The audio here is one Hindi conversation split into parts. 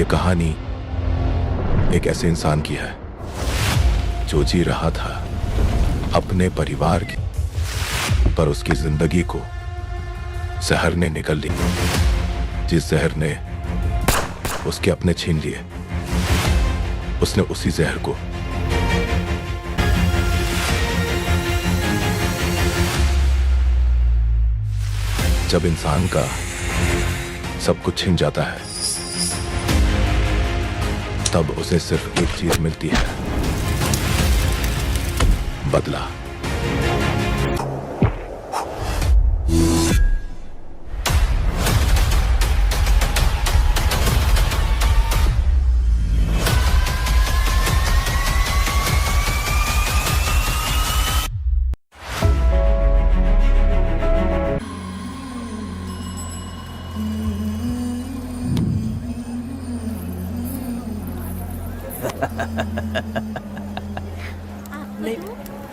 ये कहानी एक ऐसे इंसान की है जो जी रहा था अपने परिवार की, पर उसकी जिंदगी को जहर ने निगल ली। जिस जहर ने उसके अपने छीन लिए, उसने उसी जहर को जब इंसान का सब कुछ छिन जाता है, तब उसे सिर्फ एक चीज मिलती है, बदला।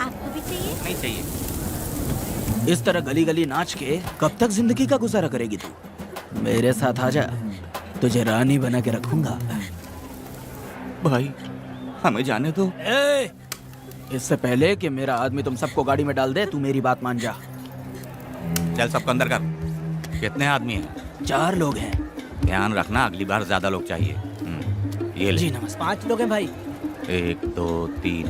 आपको भी चाहिए? नहीं चाहिए। इस तरह गली गली नाच के कब तक जिंदगी का गुजारा करेगी तू? मेरे साथ आजा, तुझे रानी बना के रखूंगा। भाई हमें जाने दो। इससे पहले कि मेरा आदमी तुम सबको गाड़ी में डाल दे, तू मेरी बात मान जा। चल सबको अंदर कर। कितने आदमी हैं? 4 लोग हैं। ध्यान रखना, अगली बार ज्यादा लोग चाहिए। ये ले। जी नमस्ते। 5 लोग हैं भाई। 1 2 3।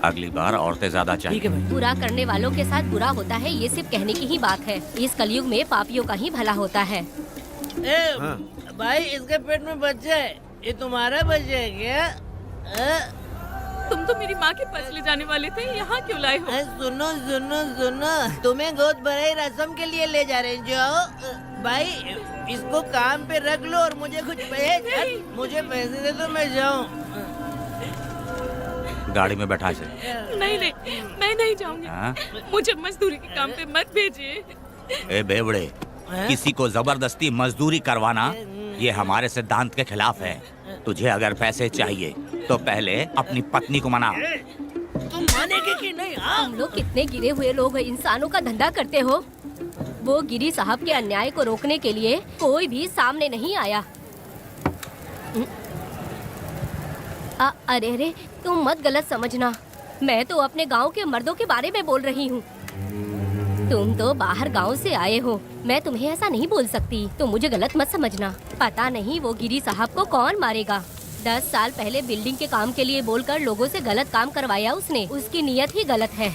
अगली बार औरतें ज्यादा चाहिए। ठीक है भाई। बुरा करने वालों के साथ बुरा होता है, ये सिर्फ कहने की ही बात है। इस कलयुग में पापियों का ही भला होता है। भाई इसके पेट में बच्चा है, ये तुम्हारा बच्चा है क्या? तुम तो मेरी माँ के पास ले जाने वाले थे, यहाँ क्यों लाए हो? सुनो सुनो सुनो, तुम्हें गोद भराई रस्म के लिए ले जा रहे हैं। जाओ भाई, इसको काम पे रख लो और मुझे कुछ मुझे पैसे दे दो, मैं जाऊँ। गाड़ी में बैठा इसे। नहीं नहीं, मैं नहीं जाऊंगी। हाँ? मुझे मजदूरी के काम पे मत भेजिए। ए बेवड़े, किसी को जबरदस्ती मजदूरी करवाना ये हमारे सिद्धांत के खिलाफ है। तुझे अगर पैसे चाहिए तो पहले अपनी पत्नी को मना। तुम मानेगे कि नहीं? तुम लोग कितने गिरे हुए लोग इंसानों का धंधा करते हो। वो गिरी साहब के अन्याय को रोकने के लिए कोई भी सामने नहीं आया। अरे अरे, तुम मत गलत समझना, मैं तो अपने गांव के मर्दों के बारे में बोल रही हूँ। तुम तो बाहर गांव से आए हो, मैं तुम्हें ऐसा नहीं बोल सकती, तुम मुझे गलत मत समझना। पता नहीं वो गिरी साहब को कौन मारेगा। 10 साल पहले बिल्डिंग के काम के लिए बोलकर लोगों से गलत काम करवाया उसने। उसकी नीयत ही गलत है।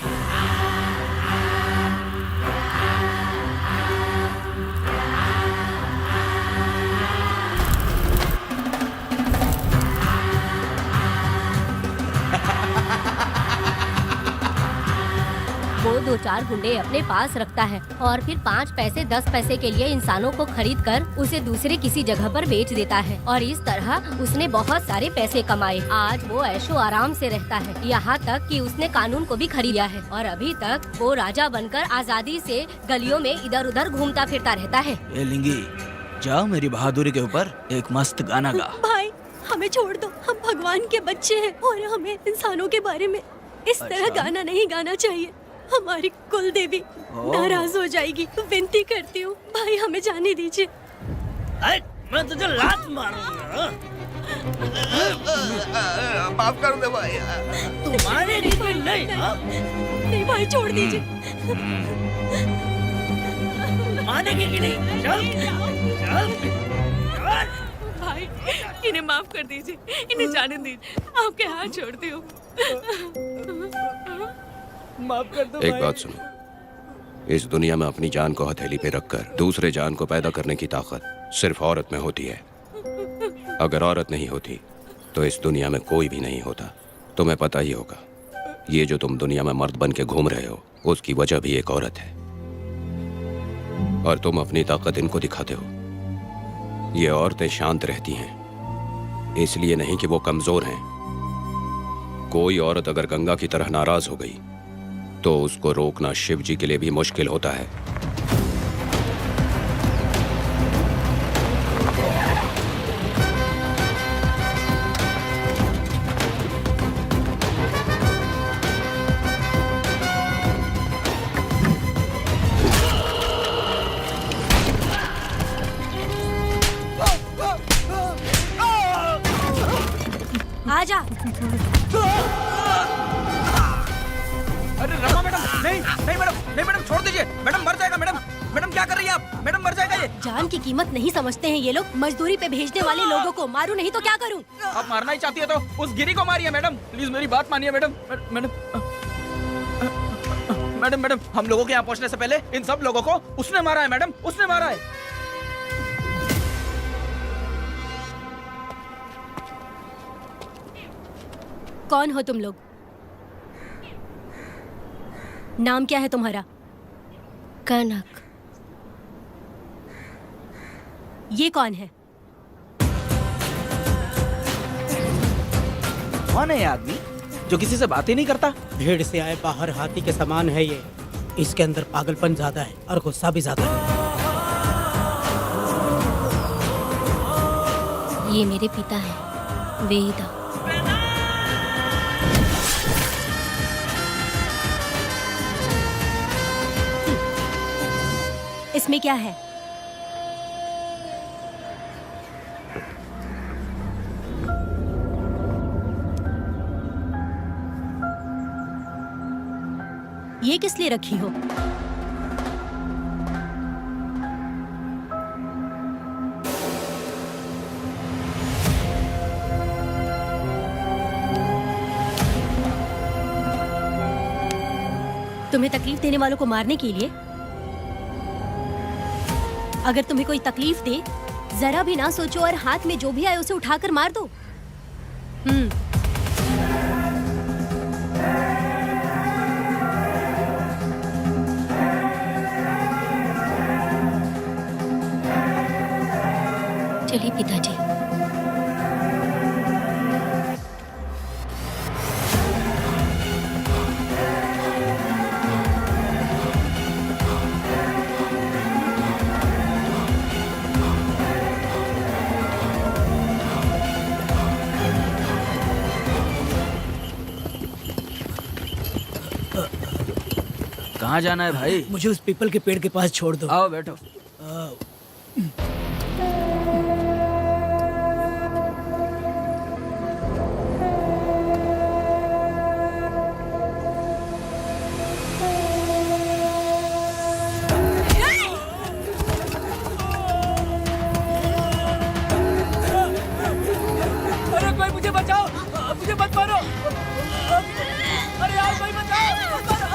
वो 2-4 गुंडे अपने पास रखता है और फिर 5 पैसे 10 पैसे के लिए इंसानों को खरीद कर उसे दूसरे किसी जगह पर बेच देता है, और इस तरह उसने बहुत सारे पैसे कमाए। आज वो ऐशो आराम से रहता है, यहाँ तक कि उसने कानून को भी खरीदा है, और अभी तक वो राजा बनकर आजादी से गलियों में इधर उधर घूमता फिरता रहता है। ए लिंगी, जाओ मेरी बहादुरी के ऊपर एक मस्त गाना गा। भाई हमें छोड़ दो, हम भगवान के बच्चे हैं और हमें इंसानों के बारे में इस तरह गाना नहीं गाना चाहिए। हमारी कुल देवी नाराज हो जाएगी, तो विनती करती हूँ भाई हमें जाने दीजिए। मैं तुझे लात मारूंगा। माफ कर दे भाई। तू मानेगी कि नहीं? नहीं भाई छोड़ दीजिए। मानेगी कि नहीं? चल चल चल। भाई इन्हें माफ कर दीजिए, इन्हें जाने दीजिए, आपके हाथ छोड़ती हूँ। माफ कर दो एक भाई। बात सुनो, इस दुनिया में अपनी जान को हथेली पे रखकर दूसरे जान को पैदा करने की ताकत सिर्फ औरत में होती है। अगर औरत नहीं होती तो इस दुनिया में कोई भी नहीं होता। तुम्हें पता ही होगा, ये जो तुम दुनिया में मर्द बन के घूम रहे हो, उसकी वजह भी एक औरत है, और तुम अपनी ताकत इनको दिखाते हो। ये औरतें शांत रहती हैं, इसलिए नहीं कि वो कमजोर हैं। कोई औरत अगर गंगा की तरह नाराज हो गई तो उसको रोकना शिव जी के लिए भी मुश्किल होता है। आजा। अरे रमा मैडम, नहीं नहीं मैडम, नहीं मैडम, छोड़ दीजिए मैडम, मर जाएगा मैडम। मैडम क्या कर रही है आप? मैडम मर जाएगा ये। जान की कीमत नहीं समझते हैं ये लोग। मजदूरी पे भेजने वाले लोगों को मारूं नहीं तो क्या करूं? आप मारना ही चाहती है तो उस गिरी को मारिए मैडम, प्लीज मेरी बात मानिए मैडम। मैडम मैडम मैडम, हम लोगों के यहाँ पहुँचने से पहले इन सब लोगों को उसने मारा है मैडम, उसने मारा है। कौन हो तुम लोग? नाम क्या है तुम्हारा? कनक। ये कौन है? कौन है ये आदमी जो किसी से बात ही नहीं करता? भीड़ से आए बाहर हाथी के समान है ये। इसके अंदर पागलपन ज्यादा है और गुस्सा भी ज्यादा है। ये मेरे पिता हैं, वेदा। इसमें क्या है? ये किस लिए रखी हो? तुम्हें तकलीफ देने वालों को मारने के लिए? अगर तुम्हें कोई तकलीफ दे, जरा भी ना सोचो और हाथ में जो भी आए उसे उठाकर मार दो। चलिए पिताजी। कहाँ जाना है भाई? मुझे उस पीपल के पेड़ के पास छोड़ दो। आओ बैठो। अरे कोई मुझे बचाओ, मुझे मत मारो। अरे यार कोई बचाओ, मत मारो।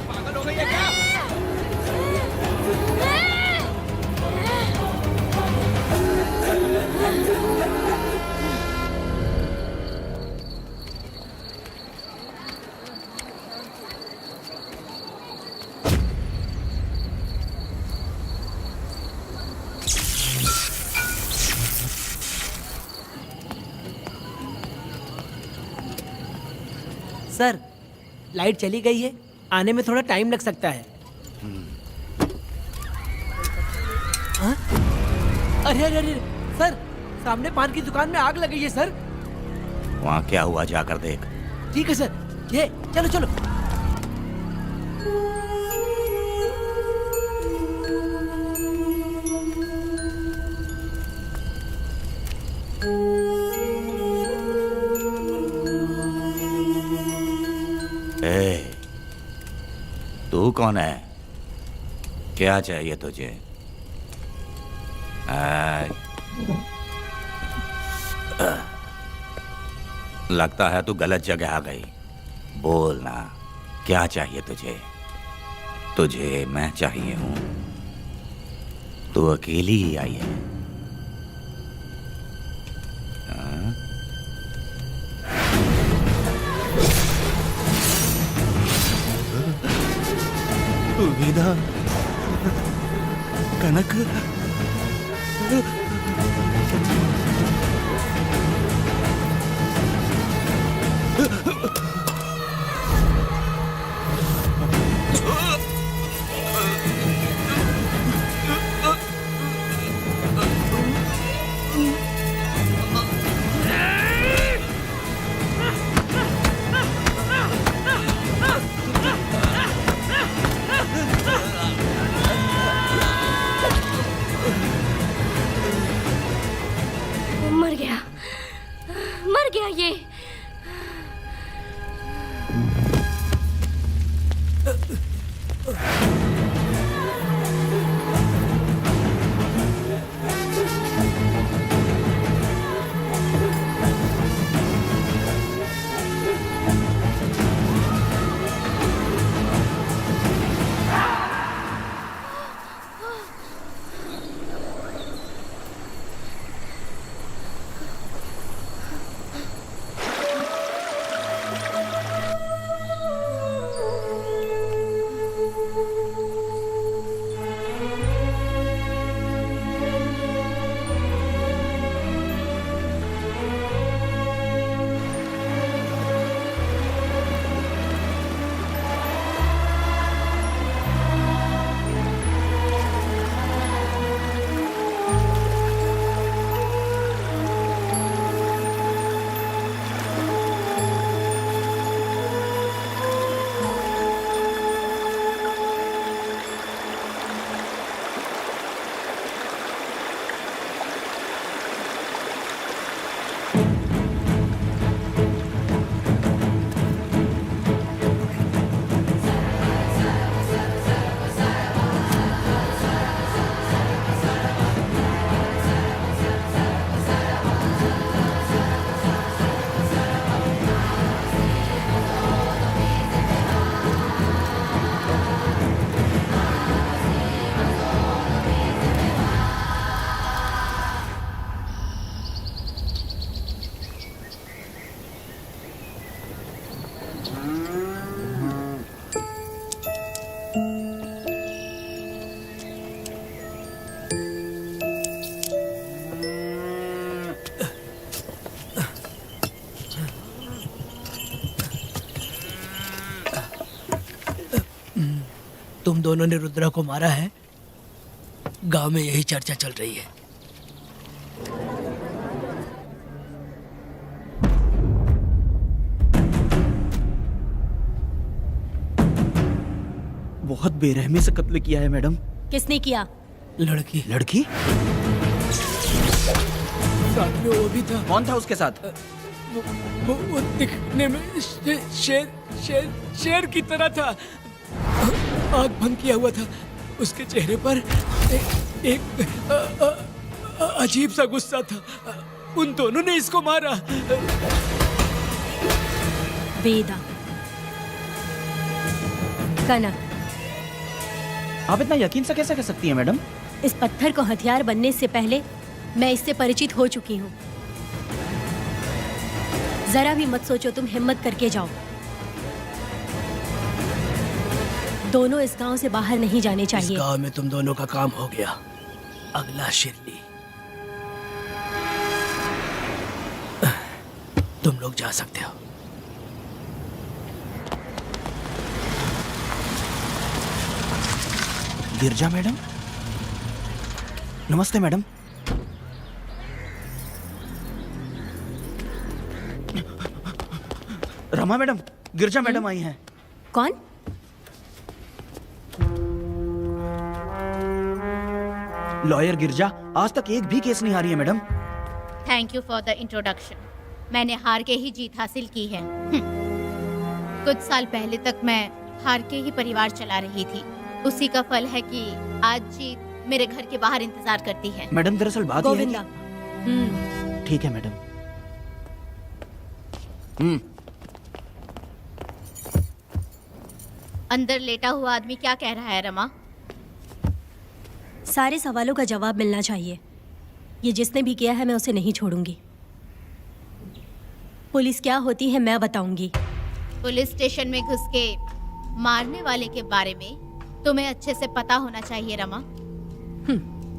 पागल हो गई है क्या? सर, लाइट चली गई है, आने में थोड़ा टाइम लग सकता है। हाँ? अरे अरे अरे सर, सामने पान की दुकान में आग लगी है सर। वहाँ क्या हुआ जाकर देख। ठीक है सर, ये चलो चलो। ए, तू कौन है? क्या चाहिए तुझे? लगता है तू गलत जगह आ गई। बोल ना, क्या चाहिए तुझे? तुझे मैं चाहिए हूं। तू अकेली ही आई है। हाँ? वीणा, कनक, गया ये? तुम दोनों ने रुद्रा को मारा है? गांव में यही चर्चा चल रही है। बहुत बेरहमी से कत्ल किया है मैडम। किसने किया? लड़की। लड़की? साथ में वो भी था। कौन था उसके साथ? वो दिखने में शेर की तरह था। आँख बंद किया हुआ था। उसके चेहरे पर एक अजीब सा गुस्सा था। उन दोनों ने इसको मारा। वेदा, कनक, आप इतना यकीन से कैसे कह सकती हैं मैडम? इस पत्थर को हथियार बनने से पहले मैं इससे परिचित हो चुकी हूँ। जरा भी मत सोचो, तुम हिम्मत करके जाओ। दोनों इस गांव से बाहर नहीं जाने इस चाहिए। गांव में तुम दोनों का काम हो गया। अगला शिरली। तुम लोग जा सकते हो। गिरजा मैडम? नमस्ते मैडम। रमा मैडम, गिरजा मैडम आई हैं। कौन? लॉयर गिरजा आज तक एक भी केस नहीं हारी है madam. Thank you for the introduction. मैंने हार के ही जीत हासिल की है। कुछ साल पहले तक मैं हार के ही परिवार चला रही थी। उसी का फल है कि आज जीत मेरे घर के बाहर इंतजार करती है। मैडम दरअसल बात यह है गोविंदा। कि... ठीक है मैडम। अंदर लेटा हुआ आदमी क्या कह रहा है रमा? सारे सवालों का जवाब मिलना चाहिए। ये जिसने भी किया है मैं उसे नहीं छोड़ूंगी। पुलिस क्या होती है मैं बताऊंगी। पुलिस स्टेशन में घुस के मारने वाले के बारे में तुम्हें अच्छे से पता होना चाहिए रमा।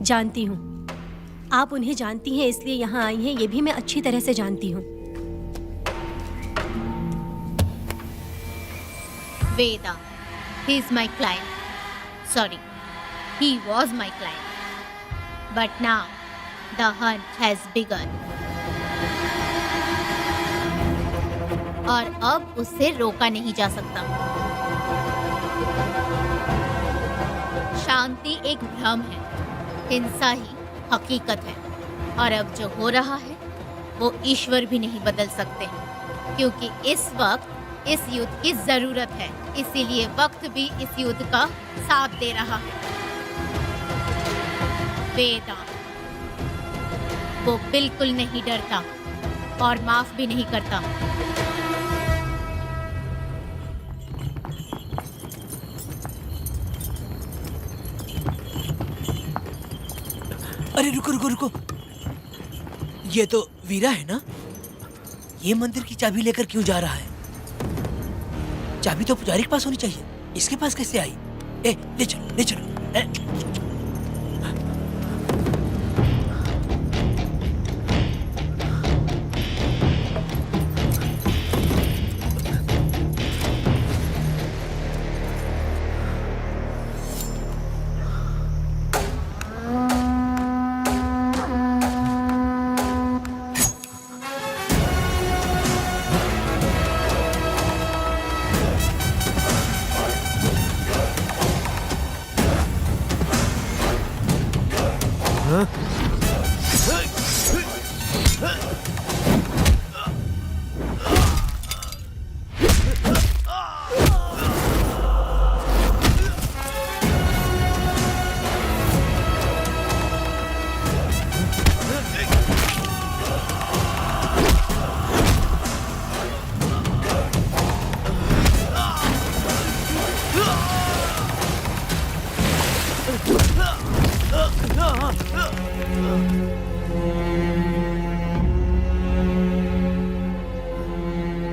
जानती हूँ। आप उन्हें जानती हैं इसलिए यहाँ आई हैं, ये भी मैं अच्छी तरह से जानती हूँ। वेदा, he is my client. Sorry, he was my client. But now, the hunt has begun. और अब उससे रोका नहीं जा सकता। शांति एक भ्रम है, हिंसा ही हकीकत है। और अब जो हो रहा है वो ईश्वर भी नहीं बदल सकते, क्योंकि इस वक्त इस युद्ध की जरूरत है। इसीलिए वक्त भी इस युद्ध का साथ दे रहा है। वेदा, वो बिल्कुल नहीं डरता और माफ भी नहीं करता। अरे रुको रुको रुको, ये तो वीरा है ना? ये मंदिर की चाबी लेकर क्यों जा रहा है? चाबी तो पुजारी के पास होनी चाहिए, इसके पास कैसे आई? ले चलो ले चलो।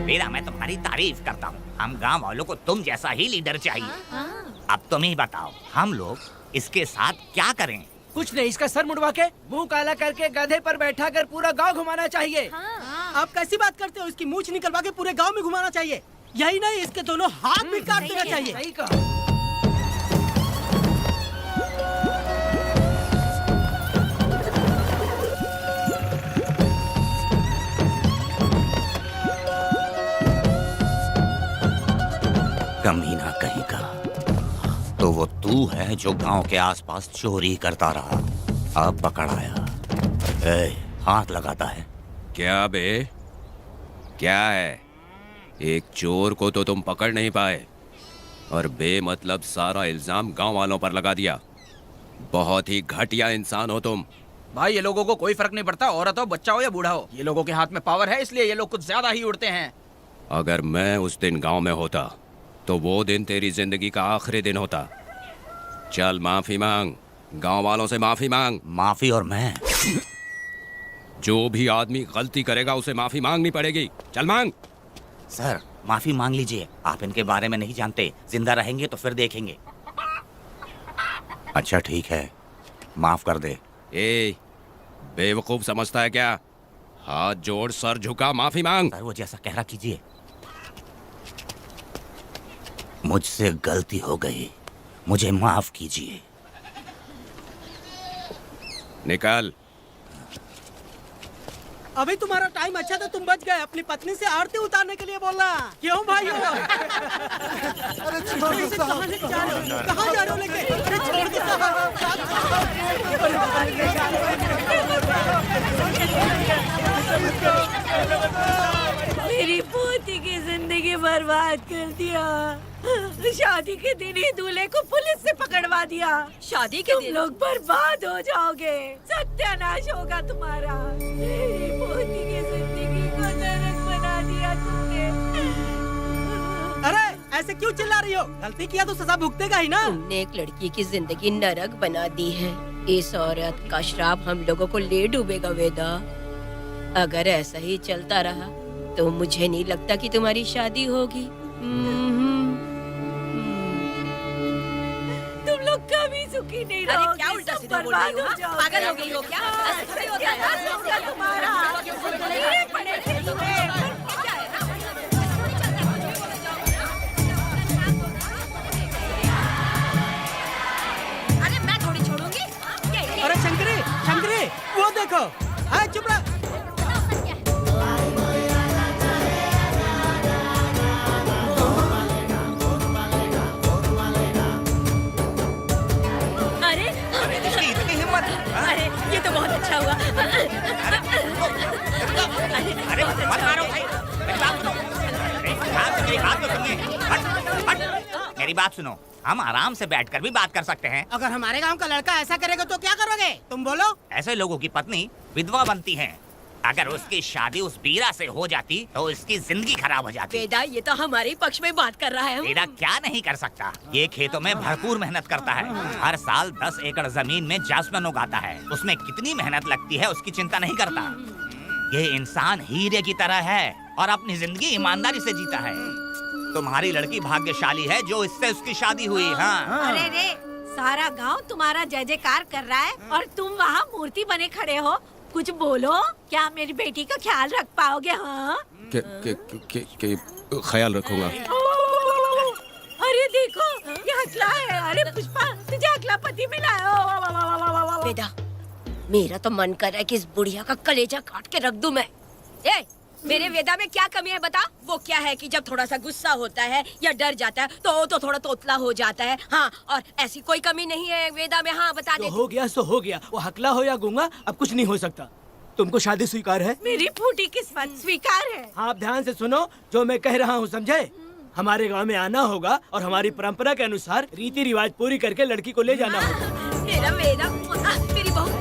वीरा, मैं तुम्हारी तारीफ करता हूँ। हम गांव वालों को तुम जैसा ही लीडर चाहिए। अब तुम ही बताओ, हम लोग इसके साथ क्या करें? कुछ नहीं, इसका सर मुड़वा के मुंह काला करके गधे पर बैठा कर पूरा गांव घुमाना चाहिए। आप कैसी बात करते हो? इसकी मूंछ निकलवा के पूरे गांव में घुमाना चाहिए। यही नहीं, इसके दोनों हाथ भी काट देना चाहिए। सही कहा। कमीना कहीं का, तो वो तू है जो गांव के आसपास चोरी करता रहा, अब पकड़ाया। हाथ लगाता है। क्या बे, क्या है? एक चोर को तो तुम पकड़ नहीं पाए और बेमतलब सारा इल्जाम गांव वालों पर लगा दिया। बहुत ही घटिया इंसान हो तुम। भाई, ये लोगों को कोई फर्क नहीं पड़ता, औरत हो, बच्चा हो या बूढ़ा हो। ये लोगों के हाथ में पावर है, इसलिए ये लोग कुछ ज्यादा ही उड़ते हैं। अगर मैं उस दिन गांव में होता तो वो दिन तेरी जिंदगी का आखिरी दिन होता। चल माफी मांग, गांव वालों से माफी मांग। माफी? और मैं? जो भी आदमी गलती करेगा उसे माफी मांगनी पड़ेगी। चल मांग। सर, माफी मांग लीजिए। आप इनके बारे में नहीं जानते, जिंदा रहेंगे तो फिर देखेंगे। अच्छा ठीक है, माफ कर दे। बेवकूफ समझता है क्या? हाथ जोड़, सर झुका, माफी मांग। सर, वो जैसा कह रहा कीजिए। मुझसे गलती हो गई, मुझे माफ कीजिए। निकल। अभी तुम्हारा टाइम अच्छा था, तुम बच गए। अपनी पत्नी से आरती उतारने के लिए बोलना। क्यों भाइयों? अरे कहाँ लेके जा रहे हो? कहाँ जा रहे हो लेके? अरे छोड़ दो मेरी पोती की जिंदगी बर्बाद कर दिया। शादी के दिन ही दूल्हे को पुलिस से पकड़वा दिया। शादी के दिन लोग बर्बाद हो जाओगे, सत्यानाश होगा तुम्हारा। मेरी पोती की जिंदगी को नरक बना दिया तुमने। अरे ऐसे क्यों चिल्ला रही हो? गलती किया तो सजा भुगतेगा ही ना। तुमने एक लड़की की जिंदगी नरक बना दी है। इस औरत का श्राप हम लोगों को ले डूबेगा वेदा। अगर ऐसा ही चलता रहा तो मुझे नहीं लगता कि तुम्हारी शादी होगी। तुम लोग कभी सुखी नहीं रहोगे। अरे क्या उल्टा सीधा बोल रही हो? पागल हो गई हो क्या? ऐसा होता है तुम्हारा अरे मैं थोड़ी छोड़ूंगी। अरे शंकरी, शंकरी, वो देखो। अरे चुप रह। अरे ये तो बहुत अच्छा हुआ। मेरी बात सुनो, हम आराम से बैठकर भी बात कर सकते हैं। अगर हमारे गांव का लड़का ऐसा करेगा तो क्या करोगे तुम बोलो? ऐसे लोगों की पत्नी विधवा बनती है। अगर उसकी शादी उस बीरा से हो जाती तो उसकी जिंदगी खराब हो जाती। वेदा, ये तो हमारे पक्ष में बात कर रहा है। वेदा क्या नहीं कर सकता? ये खेतों में भरपूर मेहनत करता है। हर साल 10 एकड़ जमीन में जासमन उगाता है। उसमें कितनी मेहनत लगती है उसकी चिंता नहीं करता। ये इंसान हीरे की तरह है और अपनी जिंदगी ईमानदारी से जीता है। तुम्हारी लड़की भाग्यशाली है जो इससे उसकी शादी हुई। हाँ, अरे रे, सारा गांव तुम्हारा जय जयकार कर रहा है और तुम वहाँ मूर्ति बने खड़े हो। कुछ बोलो, क्या मेरी बेटी का ख्याल रख पाओगे? हाँ, ख्याल रखूंगा। अरे देखो, ये हकला है। अरे पुष्पा, तुझे हकला पति मिला है। वेदा, मेरा तो मन कर रहा है कि इस बुढ़िया का कलेजा काट के रख दूं मैं। ए, मेरे वेदा में क्या कमी है बता? वो क्या है कि जब थोड़ा सा गुस्सा होता है या डर जाता है तो थोड़ा तोतला हो जाता है। हाँ, और ऐसी कोई कमी नहीं है वेदा में। हाँ, बता दे। हो गया सो हो गया, वो हकला हो या गूंगा अब कुछ नहीं हो सकता। तुमको शादी स्वीकार है? मेरी फूटी किस्मत स्वीकार है। आप ध्यान से सुनो जो मैं कह रहा हूँ, समझे? हमारे गांव में आना होगा और हमारी परंपरा के अनुसार रीति रिवाज पूरी करके लड़की को ले जाना होगा। मेरा वेदा, मेरी बहू।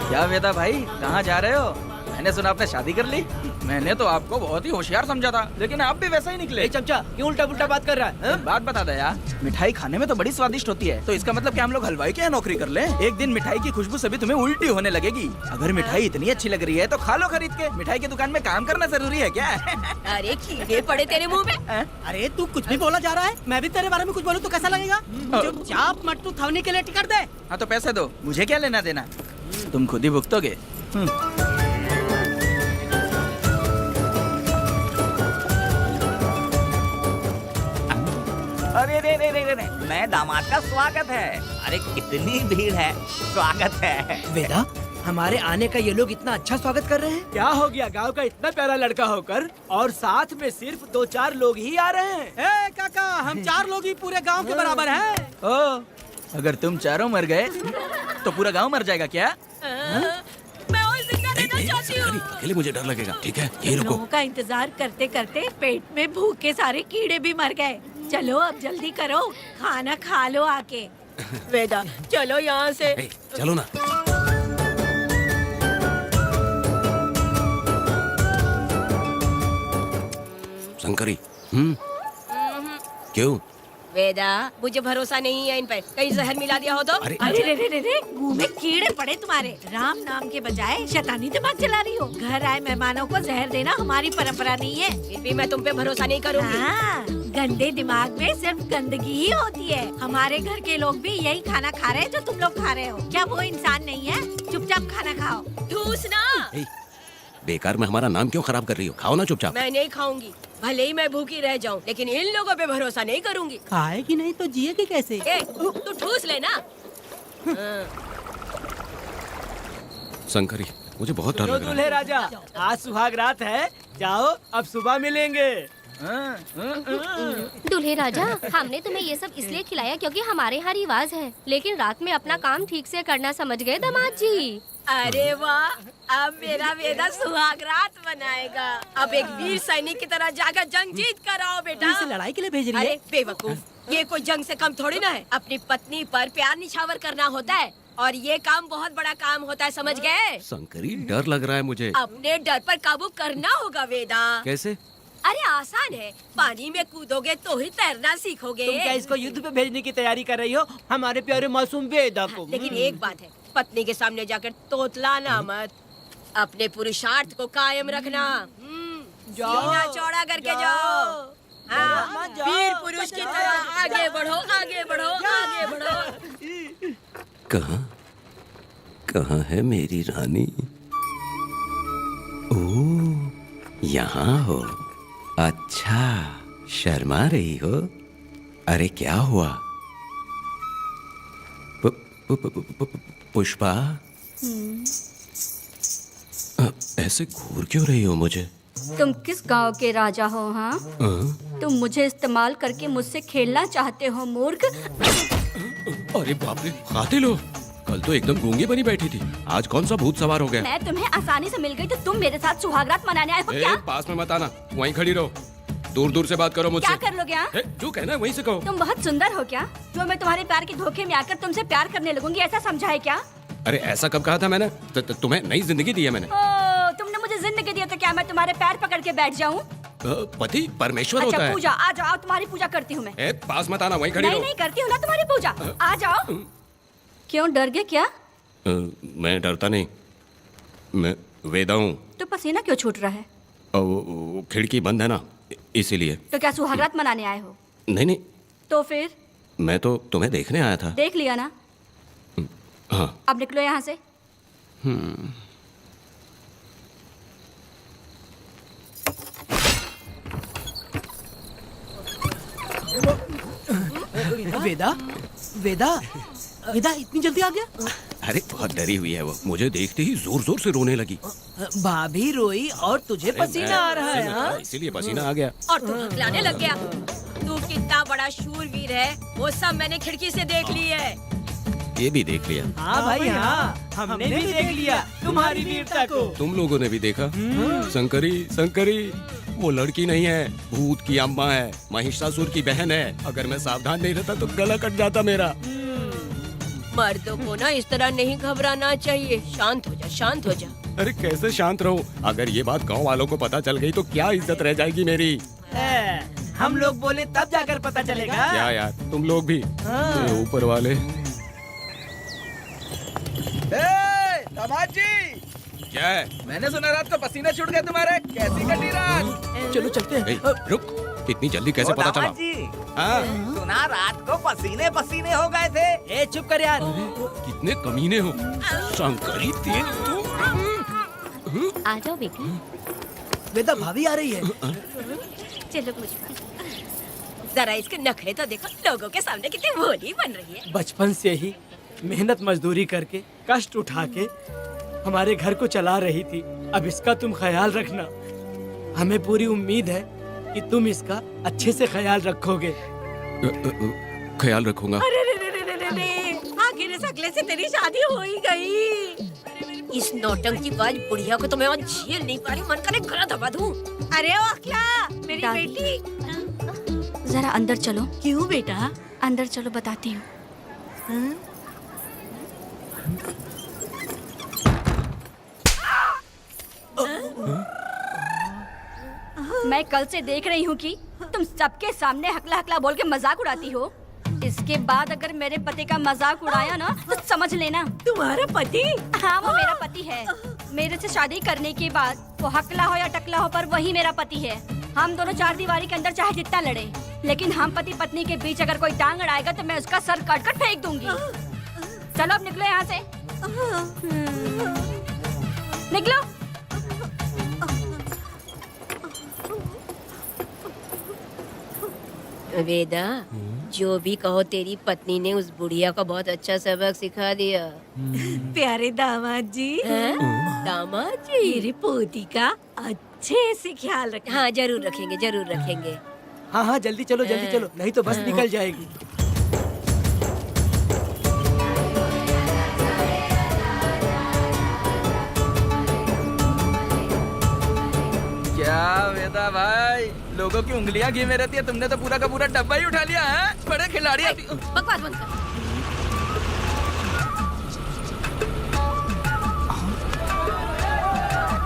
क्या वेदा भाई, कहाँ जा रहे हो? मैंने सुना आपने शादी कर ली। मैंने तो आपको बहुत ही होशियार समझा था, लेकिन आप भी वैसा ही निकले। चमचा, क्यों उल्टा पुल्टा बात कर रहा है? बात बता दे यार, मिठाई खाने में तो बड़ी स्वादिष्ट होती है, तो इसका मतलब क्या हम लोग हलवाई के यहाँ नौकरी कर लें? एक दिन मिठाई की खुशबू सभी तुम्हें उल्टी होने लगेगी। अगर मिठाई इतनी अच्छी लग रही है तो खा लो खरीद के। मिठाई की दुकान में काम करना जरूरी है क्या? अरे कीड़े पड़े तेरे मुँह में। अरे तू कुछ भी बोला जा रहा है। मैं भी तेरे बारे में कुछ बोलूं तो कैसा लगेगा? चुपचाप मट्टू थवने के लिए टिकट दे। हाँ तो पैसे दो, मुझे क्या लेना देना, तुम खुद ही भुगतोगे। अरे रे रे रे रे, नए दामाद का स्वागत है। अरे कितनी भीड़ है, स्वागत है। वेदा, हमारे आने का ये लोग इतना अच्छा स्वागत कर रहे हैं। क्या हो गया, गांव का इतना प्यारा लड़का होकर और साथ में सिर्फ 2-4 लोग ही आ रहे हैं। ए काका, हम 4 लोग ही पूरे गांव के बराबर हैं। ओ, अगर तुम चारों मर गए तो पूरा गांव मर जाएगा क्या? मैं और जिंदा रहना चाहती हूँ। अकेले मुझे डर लगेगा। ठीक है, यही रुको। लोगों का इंतजार करते करते पेट में भूख के सारे कीड़े भी मर गए। चलो अब जल्दी करो, खाना खा लो आके। वेदा, चलो यहाँ से। चलो ना। शंकरी, क्यों? वेदा, मुझे भरोसा नहीं है इन पे। कहीं जहर मिला दिया हो तो? अरे अरे रे रे रे रे, मुंह में कीड़े पड़े तुम्हारे। राम नाम के बजाय शैतानी दिमाग चला रही हो। घर आए मेहमानों को जहर देना हमारी परंपरा नहीं है। फिर भी मैं तुम पे भरोसा नहीं करूंगी। हाँ, गंदे दिमाग में सिर्फ गंदगी ही होती है। हमारे घर के लोग भी यही खाना खा रहे हैं जो तुम लोग खा रहे हो। क्या वो इंसान नहीं है? चुपचाप खाना खाओ। ठूसना। बेकार में हमारा नाम क्यों खराब कर रही हो? खाओ ना चुपचाप। मैं नहीं खाऊंगी, भले ही मैं भूखी रह जाऊं, लेकिन इन लोगों पे भरोसा नहीं करूंगी। खाएगी नहीं तो जिएगी कैसे? ए, तू ठूस लेना। शंकरी, मुझे बहुत डर लग रहा दूल्हे है। राजा, आज सुहाग रात है, जाओ अब सुबह मिलेंगे। दूल्हे राजा, हमने तुम्हें ये सब इसलिए खिलाया क्योंकि हमारे यहाँ रिवाज है, लेकिन रात में अपना काम ठीक से करना समझ गए दामाद जी। अरे वाह, अब मेरा वेदा सुहाग रात मनाएगा। अब एक वीर सैनिक की तरह जाकर जंग जीत कर आओ बेटा। इसे लड़ाई के लिए भेज रही है? अरे बेवकूफ, ये कोई जंग से कम थोड़ी ना है। अपनी पत्नी पर प्यार निछावर करना होता है और ये काम बहुत बड़ा काम होता है, समझ गए? शंकरी, डर लग रहा है मुझे। अपने डर पर काबू करना होगा वेदा। कैसे? अरे आसान है, पानी में कूदोगे तो ही तैरना सीखोगे। तुम क्या इसको युद्ध पे भेजने की तैयारी कर रही हो? हमारे प्यारे मासूम वेदा को। लेकिन एक बात है, पत्नी के सामने जाकर तोतलाना मत। अपने पुरुषार्थ को कायम रखना। सीना चौड़ा करके जाओ। हाँ, वीर पुरुष की तरह आगे बढ़ो, आगे बढ़ो, आगे बढ़ो। कहाँ है मेरी रानी? ओह, यहाँ हो। अच्छा, शर्मा रही हो? अरे क्या हुआ? पुष्पा, ऐसे घूर क्यों रही हो मुझे? तुम किस गांव के राजा हो? हाँ, तुम मुझे इस्तेमाल करके मुझसे खेलना चाहते हो मूर्ख। अरे बाप रे, कातिल हो? कल तो एकदम गूंगी बनी बैठी थी, आज कौन सा भूत सवार हो गया? मैं तुम्हें आसानी से मिल गई तो तुम मेरे साथ सुहागरात मनाने आए हो क्या? पास में मत आना, वहीं खड़ी रहो, दूर दूर से बात करो मुझसे। क्या कर लोगे हाँ? जो कहना है वहीं से कहो। तुम बहुत सुंदर हो क्या, जो मैं तुम्हारे प्यार के धोखे में आकर तुमसे प्यार करने लगूंगी, ऐसा समझा है क्या? अरे ऐसा कब कहा था मैंने? तुम्हें नई जिंदगी दी है मैंने। ओ, तुमने मुझे जिंदगी दी है तो क्या मैं तुम्हारे पैर पकड़ के बैठ जाऊं? पति परमेश्वर अच्छा होता है। पूजा, आ जाओ, तुम्हारी पूजा करती हूँ मैं। पास मत आना, वहीं खड़ी रहो। नहीं करती हूँ ना तुम्हारी पूजा, आ जाओ। क्यों डर गए क्या? मैं डरता नहीं, मैं वेदा हूँ। तो पसीना क्यों छूट रहा है? वो खिड़की बंद है ना, इसीलिए। तो क्या सुहागरात मनाने आए हो? नहीं, तो फिर? मैं तो तुम्हें देखने आया था। देख लिया ना? हाँ। अब निकलो यहाँ से। वेदा, वेदा, वेदा इतनी जल्दी आ गया? अरे बहुत डरी हुई है वो, मुझे देखते ही जोर जोर से रोने लगी। भाभी रोई और तुझे पसीना आ रहा है हाँ? इसीलिए पसीना आ गया। और तू हकलाने लग गया। तू कितना बड़ा शूरवीर है, वो सब मैंने खिड़की से देख ली है। ये भी देख लिया। हाँ भाई हाँ, हमने भी देख लिया तुम्हारी वीरता को। तुम लोगों ने भी देखा? शंकरी, शंकरी वो लड़की नहीं है, भूत की अम्मा है, महिषासुर की बहन है। अगर मैं सावधान नहीं रहता तो गला कट जाता मेरा। मर्दों को ना इस तरह नहीं घबराना चाहिए। शांत हो जा, शांत हो जा। अरे कैसे शांत रहूं? अगर ये बात गांव वालों को पता चल गई तो क्या इज्जत रह जाएगी मेरी? हम लोग बोले तब जाकर पता चलेगा। क्या यार, तुम लोग भी ऊपर वाले। दामाद जी, क्या है? मैंने सुना रात को पसीने छूट गए तुम्हारे, कैसी कटी रात? चलो चलते हैं। रुक, इतनी जल्दी कैसे पता चला? हाँ? सुना रात को पसीने पसीने हो गए थे। ए चुप कर यार। कितने कमीने हो शंकरी तेरी तू। आ जाओ बेटी। वेदा भाभी आ रही है। चलो मुझ पर। जरा इसके नखरे तो देखो, लोगों के सामने कितनी भोली बन रही है। बचपन से ही मेहनत मजदूरी करके कष्ट उठा के हमारे घर को चला रही थी। अब इसका तुम ख्याल रखना। हमें पूरी उम्मीद है कि तुम इसका अच्छे से ख्याल रखोगे। ख्याल रखूंगा। अरे रे रे रे रे रे, आखिर इस अगले से तेरी शादी हो ही गई। इस नौटंकी बाज बुढ़िया को तो मैं आज झेल नहीं पा रही, मन करे गला दबा दूं। अरे ओ अखला, मेरी बेटी। जरा अंदर चलो। क्यों बेटा? अंदर चलो, बताती हूँ। मैं कल से देख रही हूँ कि तुम सबके सामने हकला हकला बोल के मजाक उड़ाती हो। इसके बाद अगर मेरे पति का मजाक उड़ाया ना तो समझ लेना। तुम्हारा पति? हाँ, वो मेरा पति है। मेरे से शादी करने के बाद वो हकला हो या टकला हो पर वही मेरा पति है। हम दोनों चार दीवारी के अंदर चाहे जितना लड़े, लेकिन हम पति पत्नी के बीच अगर कोई टांग अड़ाएगा तो मैं उसका सर काट कर फेंक दूंगी। चलो अब निकलो यहाँ से। निकलो। वेदा, जो भी कहो तेरी पत्नी ने उस बुढ़िया को बहुत अच्छा सबक सिखा दिया। प्यारे दामाद जी। दामाद जी, मेरी पोती का अच्छे से ख्याल रखें। हाँ जरूर रखेंगे, जरूर रखेंगे। हाँ हाँ जल्दी चलो, जल्दी चलो, नहीं तो बस निकल जाएगी। क्या वेदा भाई, लोगों की उंगलियां घी में रहती है, तुमने तो पूरा का पूरा डब्बा ही उठा लिया है। बड़े खिलाड़ी। बकवास बंद कर।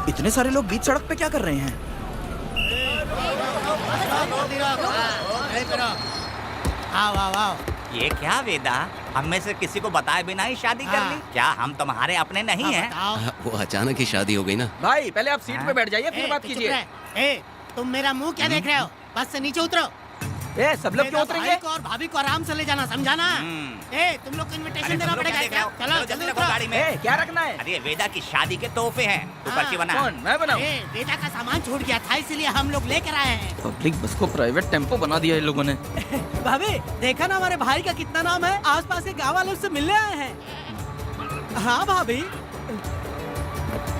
इतने सारे लोग बीच सड़क पे क्या कर रहे हैं? आओ आओ आओ। ये क्या वेदा, हम में से किसी को बताए बिना ही शादी कर ली? क्या हम तुम्हारे अपने नहीं हैं? वो अचानक ही शादी हो गई ना। भाई पहले आप सीट पे बैठ जाइए, फिर बात कीजिए। तुम मेरा मुंह क्या देख रहे हो? बस से नीचे उतरो। ए, सब लोग क्यों उतरेंगे? और भाभी को आराम से ले जाना, समझा ना? तुम लोग को इनविटेशन देना पड़ेगा। चलो जल्दी उतरो गाड़ी में। ए, क्या रखना है? अरे वेदा की शादी के तोहफे हैं, तू पर्ची बना। कौन, मैं बनाऊं? वेदा का सामान छूट गया था, इसलिए हम लोग लेकर आए हैं। पब्लिक बस को प्राइवेट टेम्पो बना दिया इन लोगों ने। भाभी देखा ना हमारे भाई का कितना नाम है, आसपास के गाँव वाले उससे मिलने आए हैं। हाँ भाभी।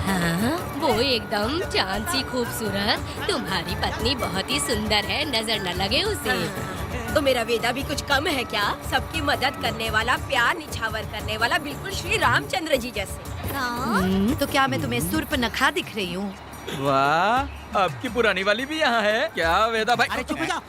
हाँ, वो एकदम चांद सी खूबसूरत। तुम्हारी पत्नी बहुत ही सुंदर है, नजर न लगे उसे। तो मेरा वेदा भी कुछ कम है क्या? सबकी मदद करने वाला, प्यार निछावर करने वाला, बिल्कुल श्री रामचंद्र जी जैसे। तो क्या मैं तुम्हें सुर्पनखा दिख रही हूँ? वाह, आपकी पुरानी वाली भी यहाँ है क्या वेदा भाई? अरे चुप हो जा।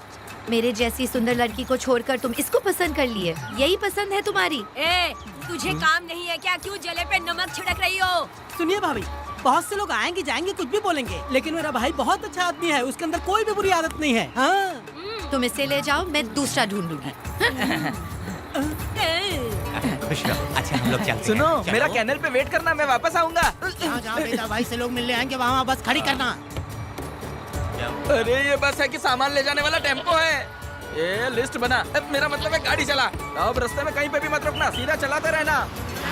मेरे जैसी सुंदर लड़की को छोड़कर तुम इसको पसंद कर लिए, यही पसंद है तुम्हारी? ए, तुझे काम नहीं है क्या? क्यों जले पे नमक छिड़क रही हो? सुनिए भाभी, बहुत से लोग आएंगे जाएंगे कुछ भी बोलेंगे, लेकिन मेरा भाई बहुत अच्छा आदमी है, उसके अंदर कोई भी बुरी आदत नहीं है। हाँ। तुम इसे ले जाओ, मैं दूसरा ढूंढूंगी। खुश रहो। अच्छा हम लोग चलते हैं। सुनो, चलो। मेरा कैनल पे वेट करना, मैं वापस आऊंगा। जहाँ वेदा भाई से लोग मिलने आएंगे वहाँ बस खड़ी करना। अरे ये बस है कि सामान ले जाने वाला टेम्पो है। ये लिस्ट बना, मेरा मतलब है गाड़ी चला। अब रास्ते में कहीं पे भी मत रुकना, सीधा चलाते रहना।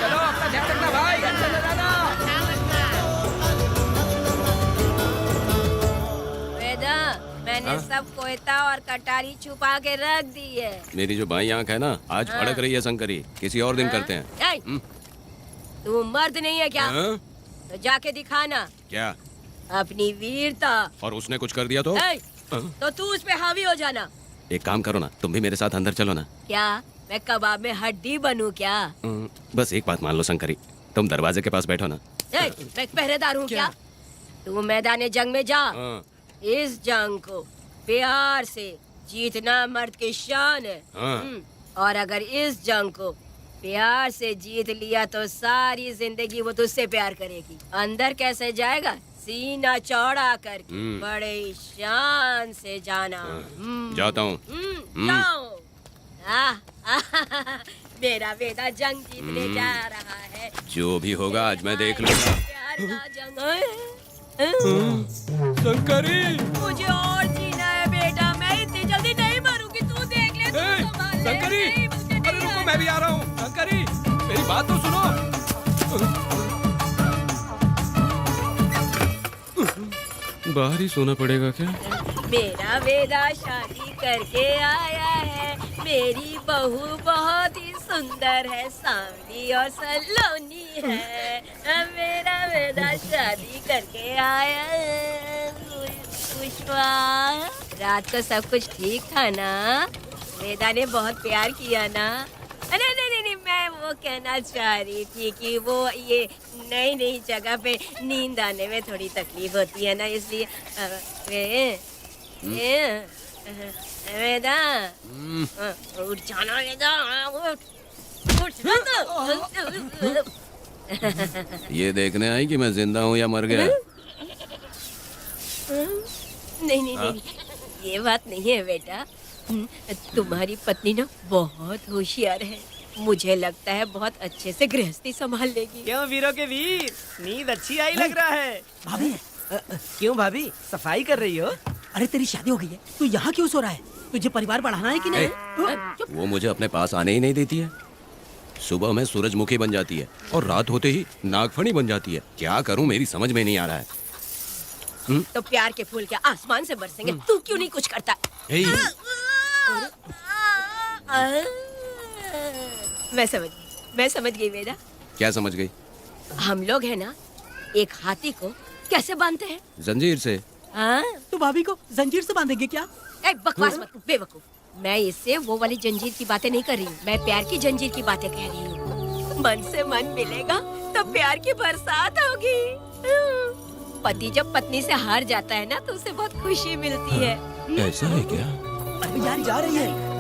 चलो अपना ध्यान रखना भाई, अच्छे से जाना। वेदा, मैंने सब कोयता और कटारी छुपा के रख दी है। मेरी जो बाई आंख है ना, आज फड़क रही है शंकरी। किसी और दिन करते हैं। ए, तू मर्द नहीं है क्या? हाँ? तो जाके दिखाना क्या? अपनी वीरता। और उसने कुछ कर दिया तो? ए, तो तू उस पे हावी हो जाना। एक काम करो ना, तुम भी मेरे साथ अंदर चलो ना। क्या मैं कबाब में हड्डी बनूं क्या? बस एक बात मान लो शंकरी, तुम दरवाजे के पास बैठो ना। ए, मैं पहरेदार हूँ क्या? तू मैदान जंग में जा। हाँ। इस जंग को प्यार से जीतना मर्द की शान है। हाँ। और अगर इस जंग को प्यार से जीत लिया तो सारी जिंदगी वो तुझसे प्यार करेगी। अंदर कैसे जाएगा? सीना चौड़ा करके बड़े शान से जाना। जाता हूँ। जाओ। मेरा वेदा जंग जीतने जा रहा है। जो भी होगा आज मैं देख लूंगा। प्यार का जंग। शंकरी, मुझे और जीना है बेटा, मैं इतनी जल्दी नहीं मरूंगी। तू देख ले, तू संभाल ले। शंकरी, नहीं, मुझे नहीं अरे रुको, आना। मैं भी आ रहा हूँ। शंकरी, मेरी बात तो सुनो। बाहर ही सोना पड़ेगा क्या? मेरा वेदा शादी करके आया है। मेरी बहू बहुत ही सुंदर है, सांवली और सलोनी है। मेरा वेदा शादी करके आया है। पुष्पा, रात को सब कुछ ठीक था ना? वेदा ने बहुत प्यार किया ना? नहीं नहीं नहीं, मैं वो कहना चाह रही थी कि वो ये नई नई जगह पे नींद आने में थोड़ी तकलीफ होती है ना, इसलिए वेदा, उठ जाना वेदा, उठ ना तो। ये देखने आई कि मैं जिंदा हूँ या मर गया? नहीं नहीं नहीं, ये बात नहीं है बेटा। तुम्हारी पत्नी ना बहुत होशियार है। मुझे लगता है बहुत अच्छे से गृहस्थी संभाल लेगी। क्यों वीरों के वीर, नींद अच्छी आई लग रहा है। भाभी, क्यों भाभी, सफाई कर रही हो? अरे तेरी शादी हो गई है, तू यहाँ क्यों सो रहा है? तुझे परिवार बढ़ाना है कि नहीं? वो मुझे अपने पास आने ही नहीं देती है। सुबह में सूरजमुखी बन जाती है और रात होते ही नागफनी बन जाती है। क्या करूं, मेरी समझ में नहीं आ रहा है। तो प्यार के फूल क्या आसमान से बरसेंगे? तू क्यों नहीं कुछ करता? मैं समझ गई वेदा। क्या समझ गई? हम लोग है ना, एक हाथी को कैसे बांधते हैं? जंजीर से। हाँ? तू भाभी को जंजीर से बांधेंगे क्या? ए, बकवास मत, बेवकूफ। मैं इससे वो वाली जंजीर की बातें नहीं कर रही हूँ, मैं प्यार की जंजीर की बातें कह रही हूँ। मन से मन मिलेगा तो प्यार की बरसात होगी। पति जब पत्नी से हार जाता है ना तो उसे बहुत खुशी मिलती है। ऐसा है क्या? अरे यार जा रही है।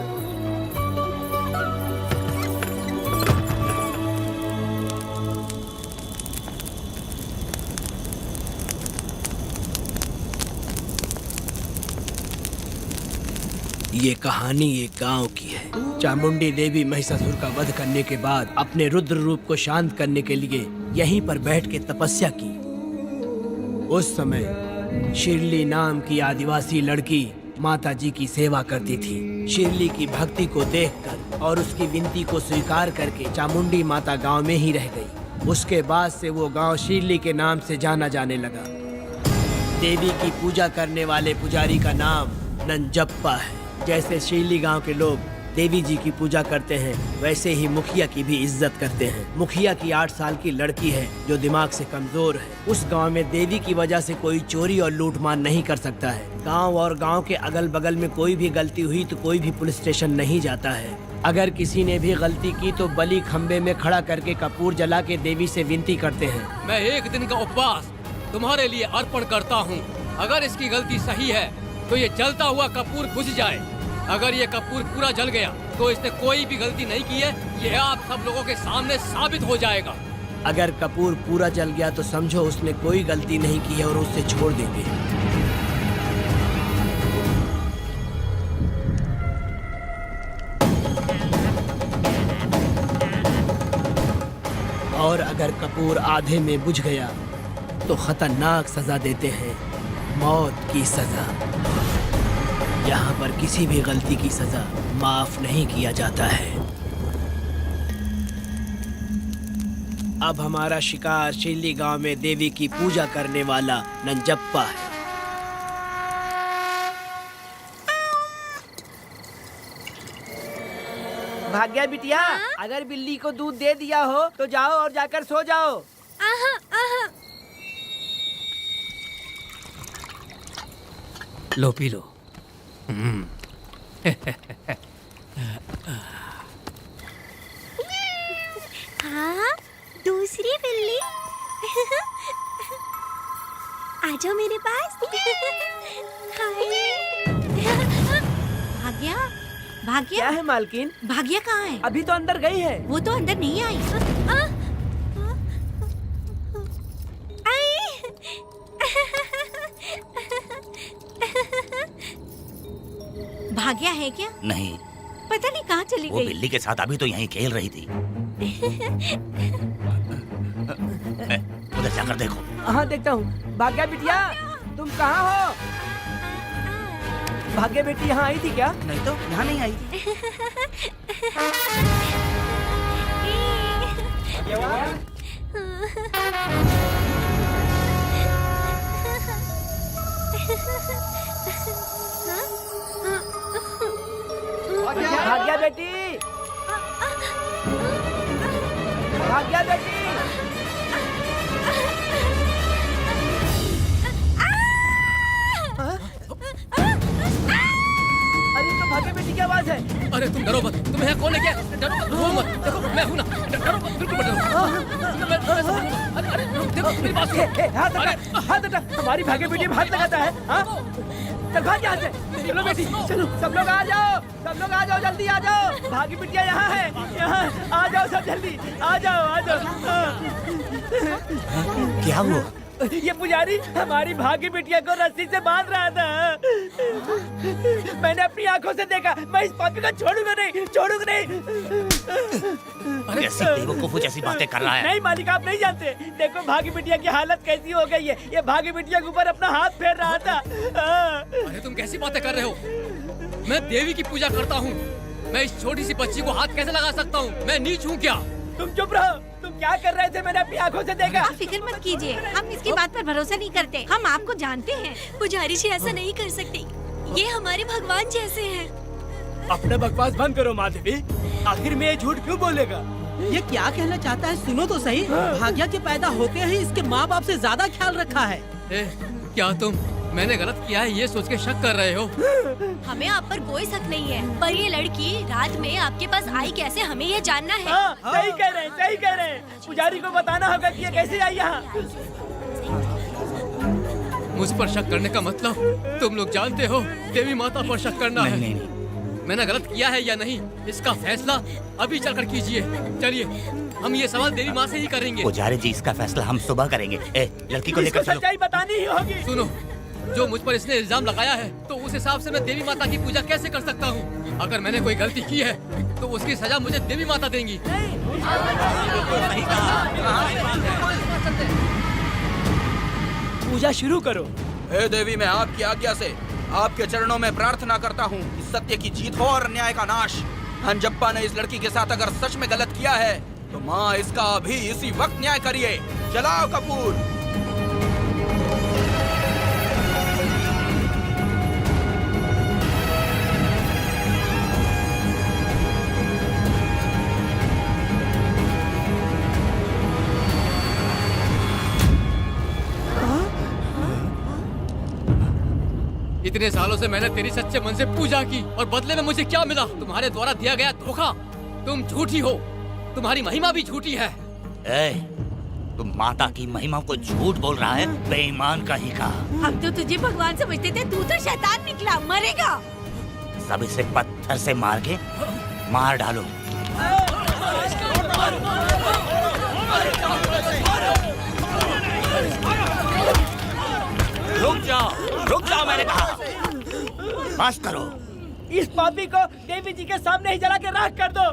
ये कहानी एक गांव की है। चामुंडी देवी महिषासुर का वध करने के बाद अपने रुद्र रूप को शांत करने के लिए यहीं पर बैठ के तपस्या की। उस समय शिरली नाम की आदिवासी लड़की माता जी की सेवा करती थी। शिरली की भक्ति को देखकर और उसकी विनती को स्वीकार करके चामुंडी माता गांव में ही रह गई। उसके बाद से वो गांव शिरली के नाम से जाना जाने लगा। देवी की पूजा करने वाले पुजारी का नाम नंजप्पा है। जैसे शिरली गांव के लोग देवी जी की पूजा करते हैं, वैसे ही मुखिया की भी इज्जत करते हैं। मुखिया की 8 साल की लड़की है जो दिमाग से कमजोर है। उस गांव में देवी की वजह से कोई चोरी और लूटमार नहीं कर सकता है। गांव और गांव के अगल बगल में कोई भी गलती हुई तो कोई भी पुलिस स्टेशन नहीं जाता है। अगर किसी ने भी गलती की तो बलि खम्बे में खड़ा करके कपूर जला के देवी से विनती करते हैं। मैं 1 दिन का उपवास तुम्हारे लिए अर्पण करता हूँ। अगर इसकी गलती सही है तो ये जलता हुआ कपूर बुझ जाए। अगर ये कपूर पूरा जल गया तो इसने कोई भी गलती नहीं की है, ये आप सब लोगों के सामने साबित हो जाएगा। अगर कपूर पूरा जल गया तो समझो उसने कोई गलती नहीं की है और उससे छोड़ देंगे। और अगर कपूर आधे में बुझ गया तो खतरनाक सजा देते हैं, मौत की सजा। यहाँ पर किसी भी गलती की सजा माफ नहीं किया जाता है। अब हमारा शिकार शिल्ली गांव में देवी की पूजा करने वाला नंजप्पा है। भाग्या बिटिया, अगर बिल्ली को दूध दे दिया हो तो जाओ और जाकर सो जाओ। आहा आहा। लो पी लो। हाँ, दूसरी बिल्ली। आ जाओ मेरे पास। भाग्या, भाग्या, क्या है मालकिन? भाग्या कहाँ है? अभी तो अंदर गई है। वो तो अंदर नहीं आई। भाग्या है क्या? नहीं, पता नहीं कहाँ चली वो गई। बिल्ली के साथ अभी तो यहीं खेल रही थी। उधर जाकर देखो। हाँ देखता हूँ। भाग्या बिटिया, तुम कहाँ हो? भाग्या बेटी यहाँ आई थी क्या? नहीं तो यहाँ नहीं आई थी। भाग्या बेटी, भाग्या बेटी। अरे तो भाग्या बेटी की आवाज है। अरे तुम डरो मत, तुम्हें यहाँ कौन है? क्या डरो मत, रो मत। देखो मैं हूँ ना, डरो मत, बिल्कुल मत डरो। अरे देखो मेरी बात सुनो। हाथ हटा, हाथ हटा। हमारी भाग्य बेटी में हाथ लगाता है। हाँ? चल भाग यहाँ से। चलो बेटी, चलो सब लोग आ जाओ, सब लोग आ जाओ, जल्दी आ जाओ। भाग्य बिटिया यहाँ है, यहाँ आ जाओ सब जल्दी, आ जाओ, आ जाओ। क्या हुआ? ये पुजारी हमारी भाग्य बिटिया को रस्सी से बांध रहा था। मैंने अपनी आंखों से देखा। मैं इस पापी को छोड़ूंगा नहीं, छोड़ूंगा नहीं। कैसी बेवकूफों जैसी बातें कर रहा है? नहीं मालिक, आप नहीं जानते। देखो भाग्य बिटिया की हालत कैसी हो गई है। ये भाग्य बिटिया के ऊपर अपना हाथ फेर रहा था। अरे तुम कैसी बातें कर रहे हो? मैं देवी की पूजा करता हूँ। मैं इस छोटी सी बच्ची को हाथ कैसे लगा सकता हूँ? मैं नीच हूँ क्या? तुम चुप रहो। तुम क्या कर रहे थे? मैंने अपनी आंखों से देखा। आप फिक्र मत कीजिए, हम इसकी बात पर भरोसा नहीं करते। हम आपको जानते हैं। पुजारी जी ऐसा नहीं कर सकते, ये हमारे भगवान जैसे हैं। अपना बकवास बंद करो माँ देवी। आखिर में ये झूठ क्यों बोलेगा? ये क्या कहना चाहता है? सुनो तो सही। भाग्या के पैदा होते ही इसके माँ बाप से ज्यादा ख्याल रखा है। क्या तुम मैंने गलत किया है ये सोच के शक कर रहे हो? हमें आप पर कोई शक नहीं है, पर ये लड़की रात में आपके पास आई कैसे, हमें ये जानना है। हाँ, सही कह रहे हैं, सही कह रहे हैं। पुजारी को बताना होगा कि ये कैसे आई यहाँ। मुझ पर शक करने का मतलब तुम लोग जानते हो देवी माता पर शक करना है। नहीं। मैंने गलत किया है या नहीं, इसका फैसला अभी चलकर कीजिए। चलिए हम ये सवाल देवी माँ से ही करेंगे। पुजारी जी, इसका फैसला हम सुबह करेंगे। लड़की को लेकर चलो। सच्चाई बतानी ही होगी। सुनो, जो मुझ पर इसने इल्जाम लगाया है तो उस हिसाब से मैं देवी माता की पूजा कैसे कर सकता हूँ? अगर मैंने कोई गलती की है तो उसकी सजा मुझे देवी माता देंगी। पूजा शुरू करो। हे देवी, मैं आपकी आज्ञा से आपके चरणों में प्रार्थना करता हूँ कि सत्य की जीत हो और न्याय का नाश। नंजप्पा ने इस लड़की के साथ अगर सच में गलत किया है तो माँ इसका अभी इसी वक्त न्याय करिए। जलाओ कपूर। इतने सालों से मैंने तेरी सच्चे मन से पूजा की और बदले में मुझे क्या मिला? तुम्हारे द्वारा दिया गया धोखा। तुम झूठी हो, तुम्हारी महिमा भी झूठी है। तुम माता की महिमा को झूठ बोल रहा है, बेईमान कहीं का। हम तो तुझे भगवान समझते थे, तू तो शैतान निकला, मरेगा। सब इसे पत्थर से मार के मार डालो। रुक जाओ मैंने कहा। बस करो। इस पापी को देवी जी के सामने ही जला के राख कर दो।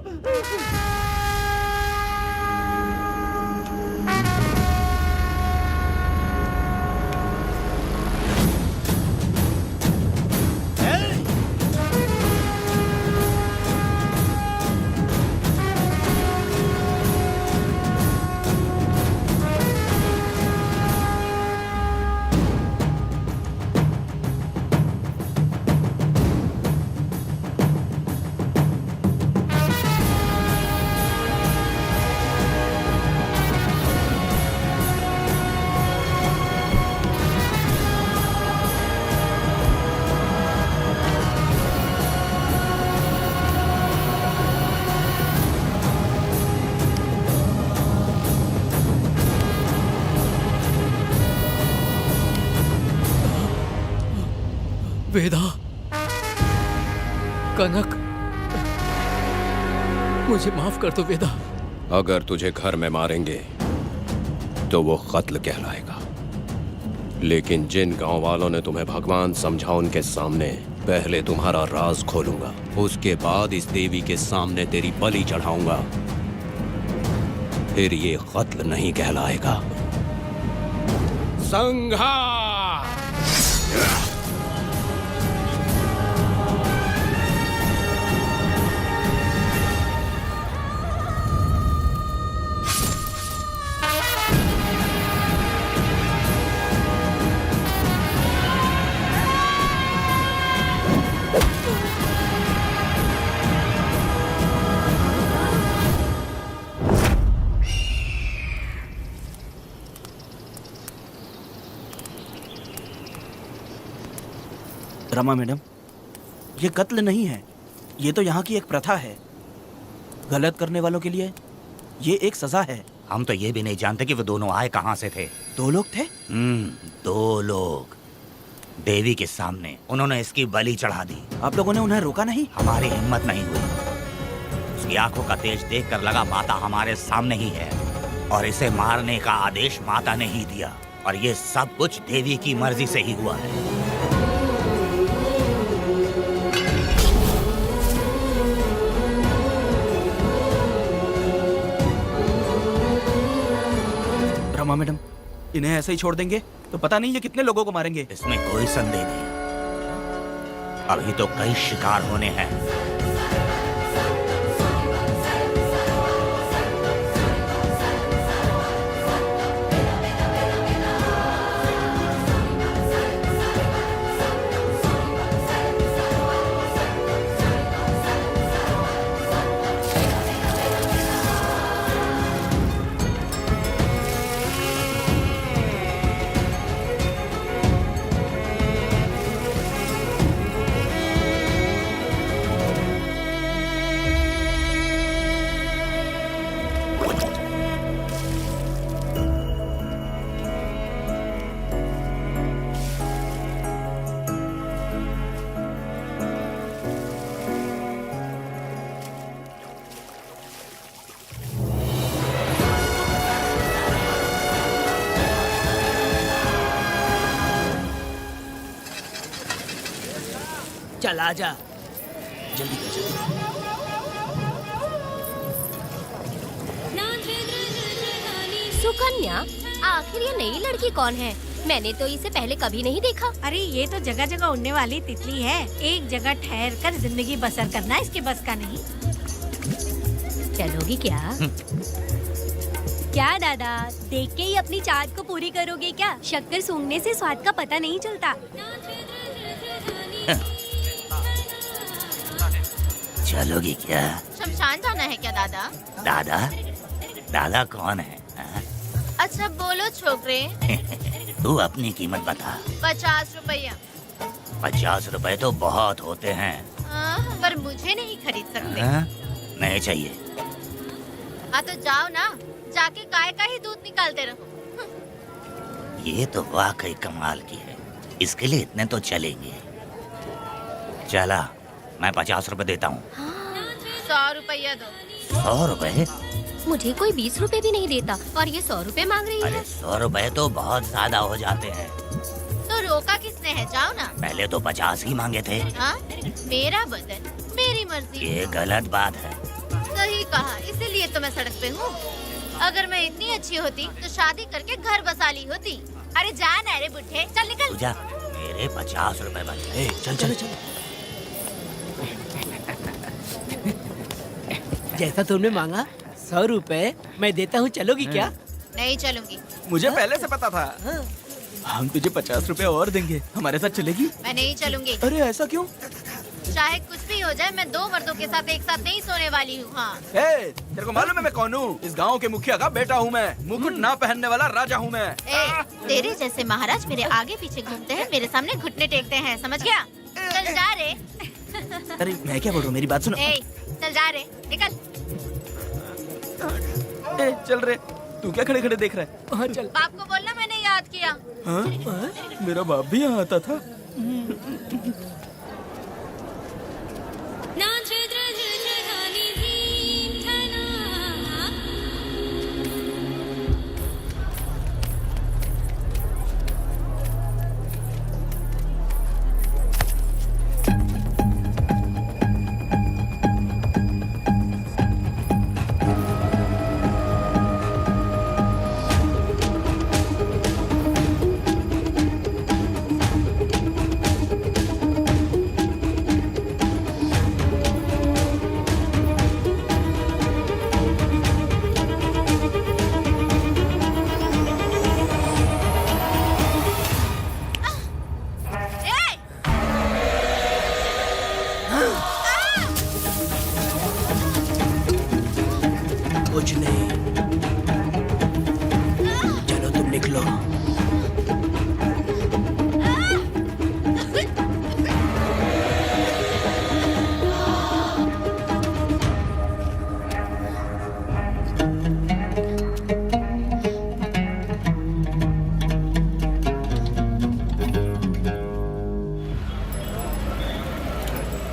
वेदा, कनक, मुझे माफ कर दो वेदा। अगर तुझे घर में मारेंगे तो वो कत्ल कहलाएगा, लेकिन जिन गांव वालों ने तुम्हें भगवान समझा उनके सामने पहले तुम्हारा राज खोलूंगा, उसके बाद इस देवी के सामने तेरी बलि चढ़ाऊंगा, फिर ये कत्ल नहीं कहलाएगा। संघार! रमा मैडम, ये कत्ल नहीं है, ये तो यहाँ की एक प्रथा है। गलत करने वालों के लिए ये एक सजा है। हम तो ये भी नहीं जानते कि वो दोनों आए कहाँ से थे। 2 लोग थे? 2 लोग देवी के सामने, उन्होंने इसकी बलि चढ़ा दी। आप लोगों ने उन्हें रोका नहीं? हमारी हिम्मत नहीं हुई। उसकी आंखों का तेज देखकर लगा माता हमारे सामने ही है, और इसे मारने का आदेश माता ने ही दिया, और ये सब कुछ देवी की मर्जी से ही हुआ है। रमा मैडम, इन्हें ऐसे ही छोड़ देंगे तो पता नहीं ये कितने लोगों को मारेंगे। इसमें कोई संदेह नहीं, अभी तो कई शिकार होने हैं। चल आजा, जल्दी कर जल्दी। सुकन्या, आखिर ये नई लड़की कौन है? मैंने तो इसे पहले कभी नहीं देखा। अरे ये तो जगह जगह उड़ने वाली तितली है। एक जगह ठहर कर जिंदगी बसर करना इसके बस का नहीं। चलोगी क्या? क्या दादा, देख के ही अपनी चाहत को पूरी करोगे क्या? शक्कर सूंघने से स्वाद का पता नहीं चलता। चलोगी क्या? शमशान जाना है क्या दादा? दादा? दादा कौन है? अच्छा बोलो छोकरे। तू अपनी कीमत बता। 50 रुपया। 50 रुपए तो बहुत होते हैं। पर मुझे नहीं खरीद सकते। नहीं चाहिए। हाँ तो जाओ ना, जाके गाय का ही दूध निकालते रहो। ये तो वाकई कमाल की है। इसके लिए इतने तो चलेंगे। चला, मैं 50 रुपए देता हूँ। 100 रुपया दो। 100 रुपए? मुझे कोई 20 रुपए भी नहीं देता और ये 100 रुपए मांग रही है। अरे 100 रुपए तो बहुत ज्यादा हो जाते हैं। तो रोका किसने है? जाओ ना। पहले तो 50 ही मांगे थे। हाँ? मेरा बदन, मेरी मर्जी। ये गलत बात है। सही कहा, इसीलिए तो मैं सड़क पे हूँ। अगर मैं इतनी अच्छी होती तो शादी करके घर बसा ली होती। अरे जा ना रे बुढ़े, चल निकल। जा, मेरे 50 रुपए बच गए। चल चल चल। जैसा तुमने मांगा 100 रुपए मैं देता हूँ, चलोगी क्या? नहीं चलूंगी। मुझे पहले से पता था। हम तुझे 50 रुपए और देंगे, हमारे साथ चलेगी? मैं नहीं चलूंगी। अरे ऐसा क्यों? चाहे कुछ भी हो जाए, मैं 2 मर्दों के साथ एक साथ नहीं सोने वाली हूँ। हाँ। तेरे को मालूम है मैं कौन हूँ? इस गांव के मुखिया का बेटा हूँ मैं। मुकुट ना पहनने वाला राजा हूँ मैं। तेरे जैसे महाराज मेरे आगे पीछे घूमते हैं, मेरे सामने घुटने टेकते हैं, समझ गया? चल जा रे। अरे मैं क्या बोलूँ, मेरी बात सुनो। चल जा रे, निकल। चल रे, तू क्या खड़े खड़े देख रहा है? हाँ चल। बाप को बोलना मैंने याद किया। हाँ? मेरा बाप भी यहाँ आता था। कुछ नहीं, चलो तुम निकलो।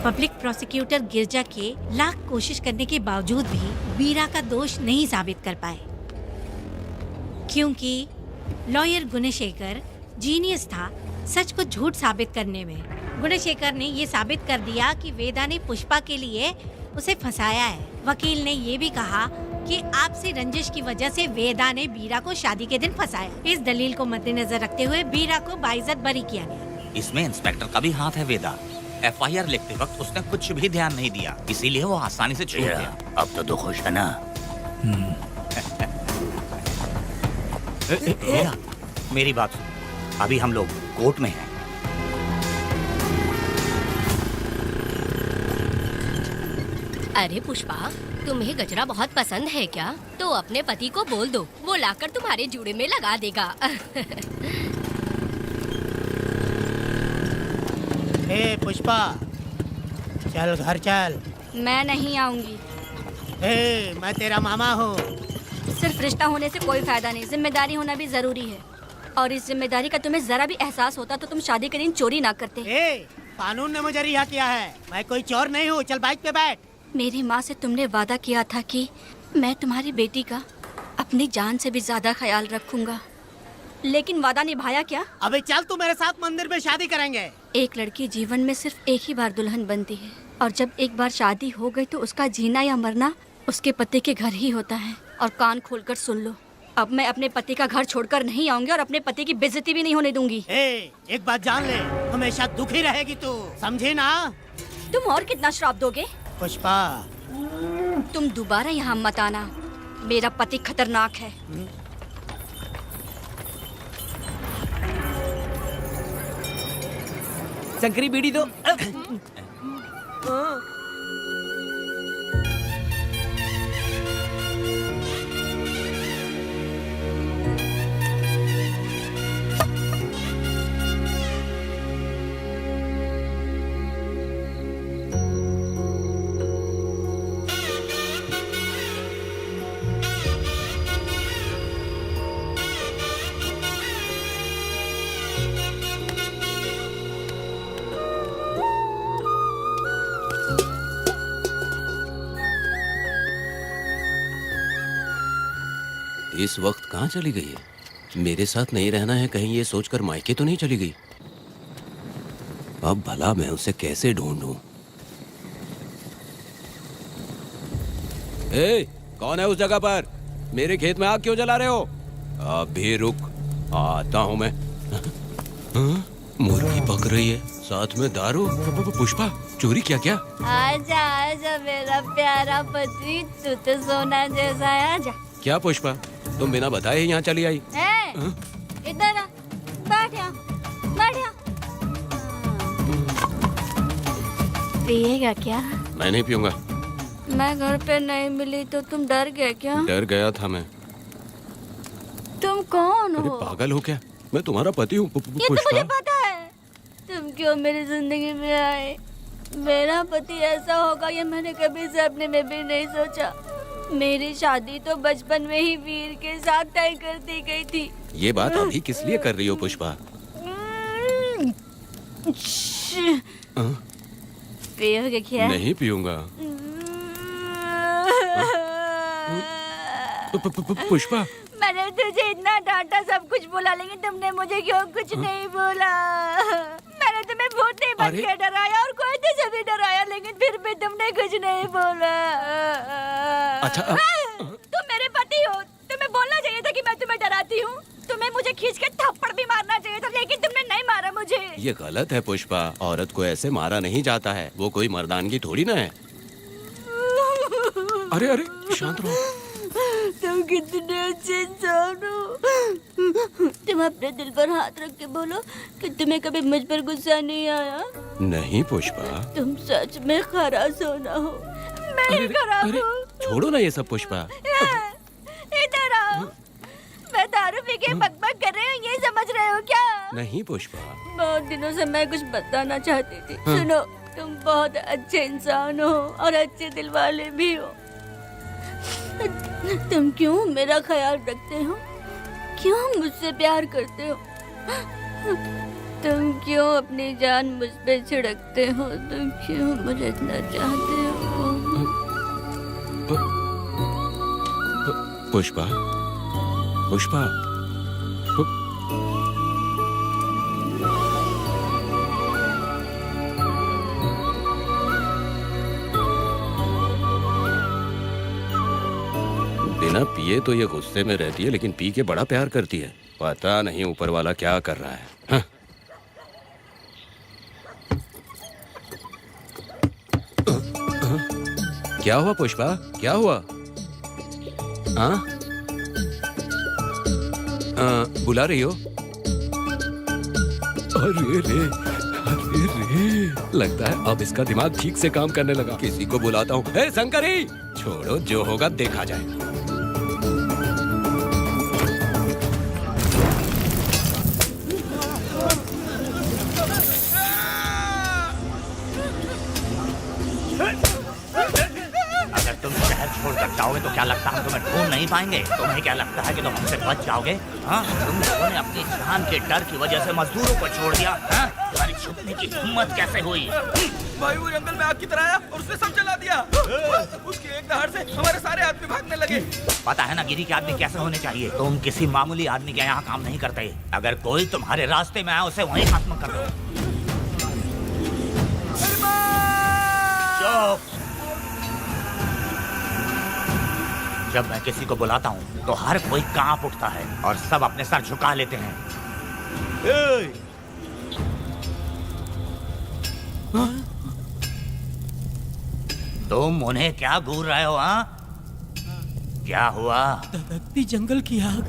पब्लिक प्रोसिक्यूटर गिरजा के लाख कोशिश करने के बावजूद भी वीरा का दोष नहीं साबित कर पाए, क्योंकि लॉयर गुणशेखर जीनियस था सच को झूठ साबित करने में। गुणशेखर ने ये साबित कर दिया कि वेदा ने पुष्पा के लिए उसे फंसाया है। वकील ने ये भी कहा कि आपसी रंजिश की वजह से वेदा ने वीरा को शादी के दिन फंसाया। इस दलील को मद्देनजर रखते हुए वीरा को बाइज्जत बरी किया गया। इसमें इंस्पेक्टर का भी हाथ है वेदा। FIR लिखते वक्त उसने कुछ भी ध्यान नहीं दिया, इसीलिए वो आसानी से छूट गया। अब तो खुश है ना? मेरी बात सुन, अभी हम लोग कोर्ट में हैं। अरे पुष्पा, तुम्हें गजरा बहुत पसंद है क्या? तो अपने पति को बोल दो, वो लाकर तुम्हारे जूड़े में लगा देगा। ए पुष्पा, चल घर चल। मैं नहीं आऊंगी। ए, मैं तेरा मामा हूँ। सिर्फ रिश्ता होने से कोई फायदा नहीं, जिम्मेदारी होना भी जरूरी है। और इस जिम्मेदारी का तुम्हें जरा भी एहसास होता तो तुम शादी के दिन चोरी ना करते। ए, कानून ने मुझे रिहा किया है, मैं कोई चोर नहीं हूँ। चल बाइक पे बैठ। मेरी माँ से तुमने वादा किया था कि मैं तुम्हारी बेटी का अपनी जान से भी ज्यादा ख्याल रखूंगा, लेकिन वादा निभाया क्या? अबे चल, तू मेरे साथ मंदिर में शादी करेंगे। एक लड़की जीवन में सिर्फ एक ही बार दुल्हन बनती है, और जब एक बार शादी हो गई तो उसका जीना या मरना उसके पति के घर ही होता है। और कान खोलकर सुन लो, अब मैं अपने पति का घर छोड़कर नहीं आऊंगी और अपने पति की बेइज्जती भी नहीं होने दूंगी। एक बात जान ले, हमेशा दुखी रहेगी तू, समझी ना? तुम और कितना श्राप दोगे? पुष्पा, तुम दोबारा यहाँ मत आना, मेरा पति खतरनाक है। शंकरी बीड़ी दो। इस वक्त कहाँ चली गई है? मेरे साथ नहीं रहना है कहीं ये सोचकर मायके तो नहीं चली गई? अब भला मैं उसे कैसे ढूंढूं? ए, कौन है उस जगह पर? मेरे खेत में आग क्यों जला रहे हो? अभी रुक, आता हूं मैं। हाँ? मुर्गी पक रही है, साथ में दारू। पुष्पा, चोरी क्या? आजा आजा मेरा प्यारा पति, तू तो सोना जैसा है, आजा। क्या पुष्पा, तुम बिना बताए ही यहाँ चली आई? इधर आ, बैठ यहाँ। पिएगा क्या? मैं नहीं पीऊंगा। मैं घर पे नहीं मिली तो तुम डर गए क्या? डर गया था मैं। तुम कौन अरे हो? पागल हो क्या? मैं तुम्हारा पति हूँ ये तो मुझे पता है। तुम क्यों मेरी जिंदगी में आए? मेरा पति ऐसा होगा ये मैंने कभी सपने में भी नहीं सोचा। मेरी शादी तो बचपन में ही वीर के साथ तय कर दी गई थी। ये बात अभी किस लिए कर रही हो पुष्पा? पियोगे क्या? नहीं पीऊंगा। पुष्पा, मैंने तुझे इतना डांटा, सब कुछ बोला, लेकिन तुमने मुझे क्यों कुछ नहीं बोला? मैंने तुम्हें बहुत नहीं बन के डराया और कोई तुझे भी डराया, लेकिन फिर भी तुमने कुछ नहीं बोला। अच्छा तुम मेरे पति हो, तुम्हें बोलना चाहिए था कि मैं तुम्हें डराती हूँ। तुम्हें मुझे खींच के थप्पड़ भी मारना चाहिए था, लेकिन तुमने नहीं मारा मुझे। ये गलत है पुष्पा, औरत को ऐसे मारा नहीं जाता है, वो कोई मर्दानगी थोड़ी ना है। अरे शांत रहो। तुम कितने अच्छे इंसान हो। तुम अपने दिल पर हाथ रख के बोलो कि तुम्हें कभी मुझ पर गुस्सा नहीं आया। नहीं पुष्पा, तुम सच में खरा सोना हो। मैं ही खराब हूँ। छोड़ो ना ये सब पुष्पा। इधर आओ। मैं दारू पी के बकबक कर रही हूँ, ये समझ रहे हो क्या? नहीं पुष्पा। बहुत दिनों से मैं कुछ बताना चाहती थी। सुनो, तुम बहुत अच्छे इंसान हो और अच्छे दिल वाले भी हो। तुम क्यों मेरा ख्याल रखते हो? क्यों मुझसे प्यार करते हो? तुम क्यों अपनी जान मुझ पे छिड़कते हो? तुम क्यों मुझे इतना चाहते हो? पुष्पा, बिना पिए तो ये गुस्से में रहती है, लेकिन पी के बड़ा प्यार करती है। पता नहीं ऊपर वाला क्या कर रहा है। हाँ? क्या हुआ पुष्पा, क्या हुआ? हाँ? बुला रही हो? अरे रे, लगता है अब इसका दिमाग ठीक से काम करने लगा। किसी को बुलाता हूँ। हे शंकरी, छोड़ो, जो होगा देखा जाएगा। अगर तुम शहर छोड़कर जाओगे तो क्या लगता है हम तुम्हें ढूंढ नहीं पाएंगे? तुम्हें क्या लगता है कि तुम हमसे बच जाओगे? हाँ, तुम लोगों ने अपनी जान के डर की वजह से मजदूरों को छोड़ दिया। हाँ? तुम्हारी छुपने की हिम्मत कैसे हुई? भाई वो जंगल में आग की तरह आया और उसने सब जला दिया। उसकी एक दहाड़ से हमारे सारे आदमी भागने लगे। पता है ना गिरी के आदमी कैसे होने चाहिए? तुम किसी मामूली आदमी के यहाँ काम नहीं करते। अगर कोई तुम्हारे रास्ते में आया उसे वहीं खत्म कर दो। चुप। जब मैं किसी को बुलाता हूँ तो हर कोई कांप उठता है और सब अपने सर झुका लेते हैं। तुम उन्हें क्या घूर रहे हो? हाँ, क्या हुआ? दहकती जंगल की आग।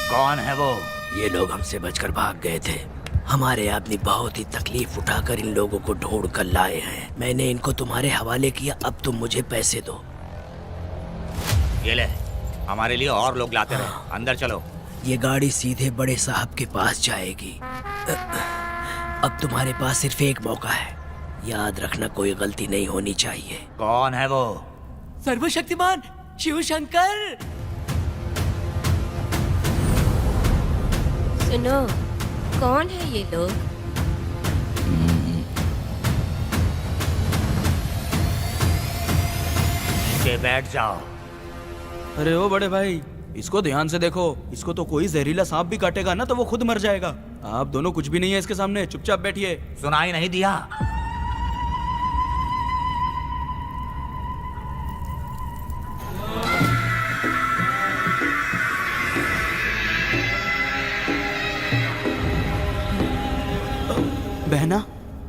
कौन है वो? ये लोग हमसे बचकर भाग गए थे। हमारे आदमी बहुत ही तकलीफ उठाकर इन लोगों को ढूंढ कर लाए हैं। मैंने इनको तुम्हारे हवाले किया, अब तुम मुझे पैसे दो। ये ले, हमारे लिए और लोग लाते रहे। अंदर चलो। ये गाड़ी सीधे बड़े साहब के पास जाएगी। अब तुम्हारे पास सिर्फ एक मौका है, याद रखना कोई गलती नहीं होनी चाहिए। कौन है वो? सर्वशक्तिमान शिव शंकर। सुनो, कौन है ये लोग? बैठ जाओ। अरे ओ बड़े भाई, इसको ध्यान से देखो। इसको तो कोई जहरीला सांप भी काटेगा ना तो वो खुद मर जाएगा। आप दोनों कुछ भी नहीं है इसके सामने, चुपचाप बैठिए। सुनाई नहीं दिया? बहना,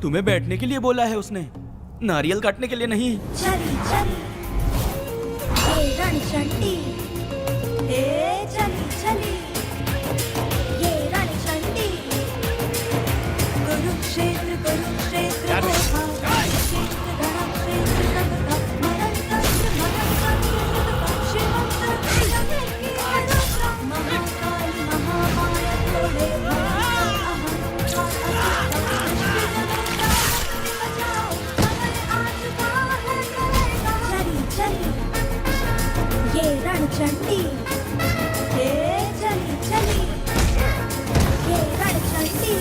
तुम्हें बैठने के लिए बोला है उसने, नारियल काटने के लिए नहीं। चली चली ये रणचंडी, हे चली चली ये रणचंडी, कुरुक्षेत्र कुरुक्षेत्र रणचंडी, हे चली चली ये रणचंडी।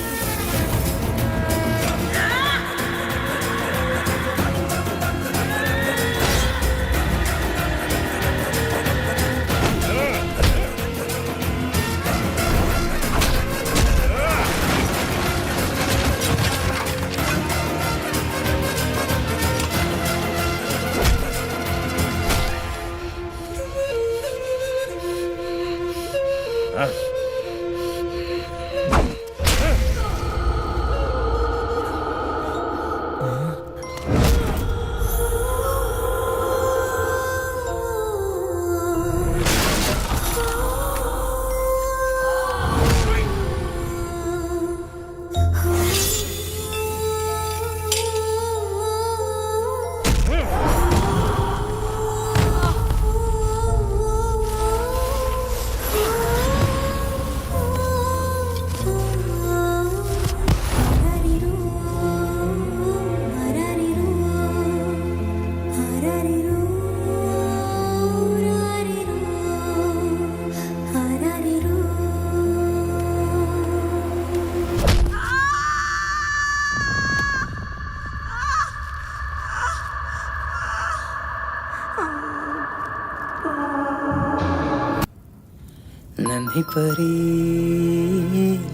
नन्ही परी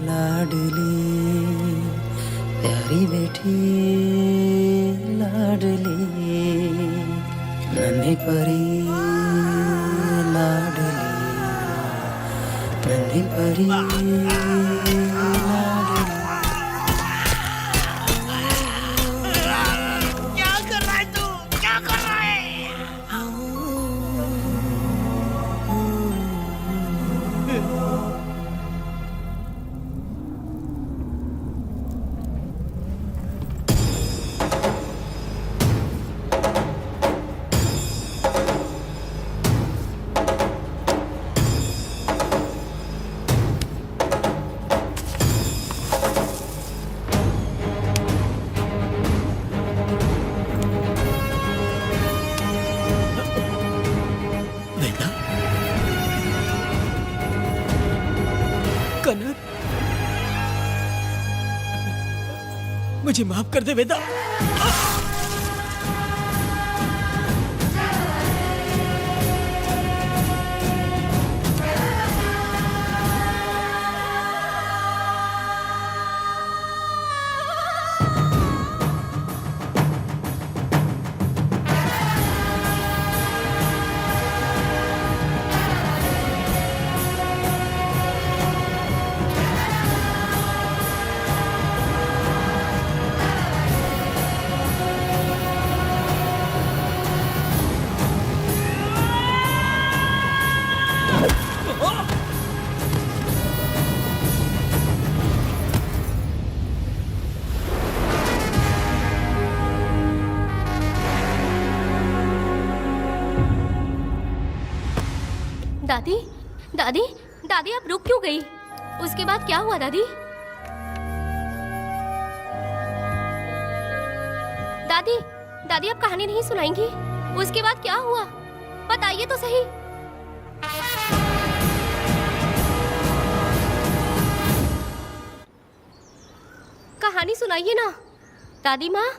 लाडली प्यारी बेटी लाडली, नन्ही परी लाडली, नन्ही परी क्या कर रहा है तू? क्या कर रहा है? कनर, मुझे माफ कर दे वेदा। दादी, दादी, दादी आप रुक क्यों गई? उसके बाद क्या हुआ दादी? दादी, दादी आप कहानी नहीं सुनाएंगी? उसके बाद क्या हुआ? बताइए तो सही। कहानी सुनाइए ना दादी माँ।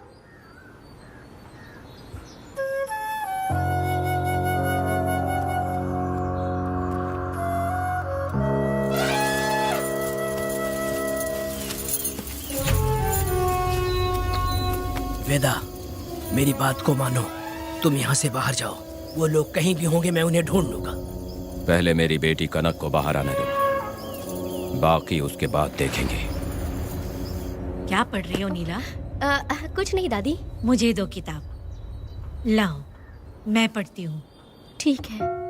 वेदा, मेरी बात को मानो, तुम यहाँ से बाहर जाओ। वो लोग कहीं भी होंगे, मैं उन्हें ढूंढ लूंगा। पहले मेरी बेटी कनक को बाहर आने दो, बाकी उसके बाद देखेंगे। क्या पढ़ रही हो नीला? कुछ नहीं दादी। मुझे दो किताब लाओ, मैं पढ़ती हूँ। ठीक है।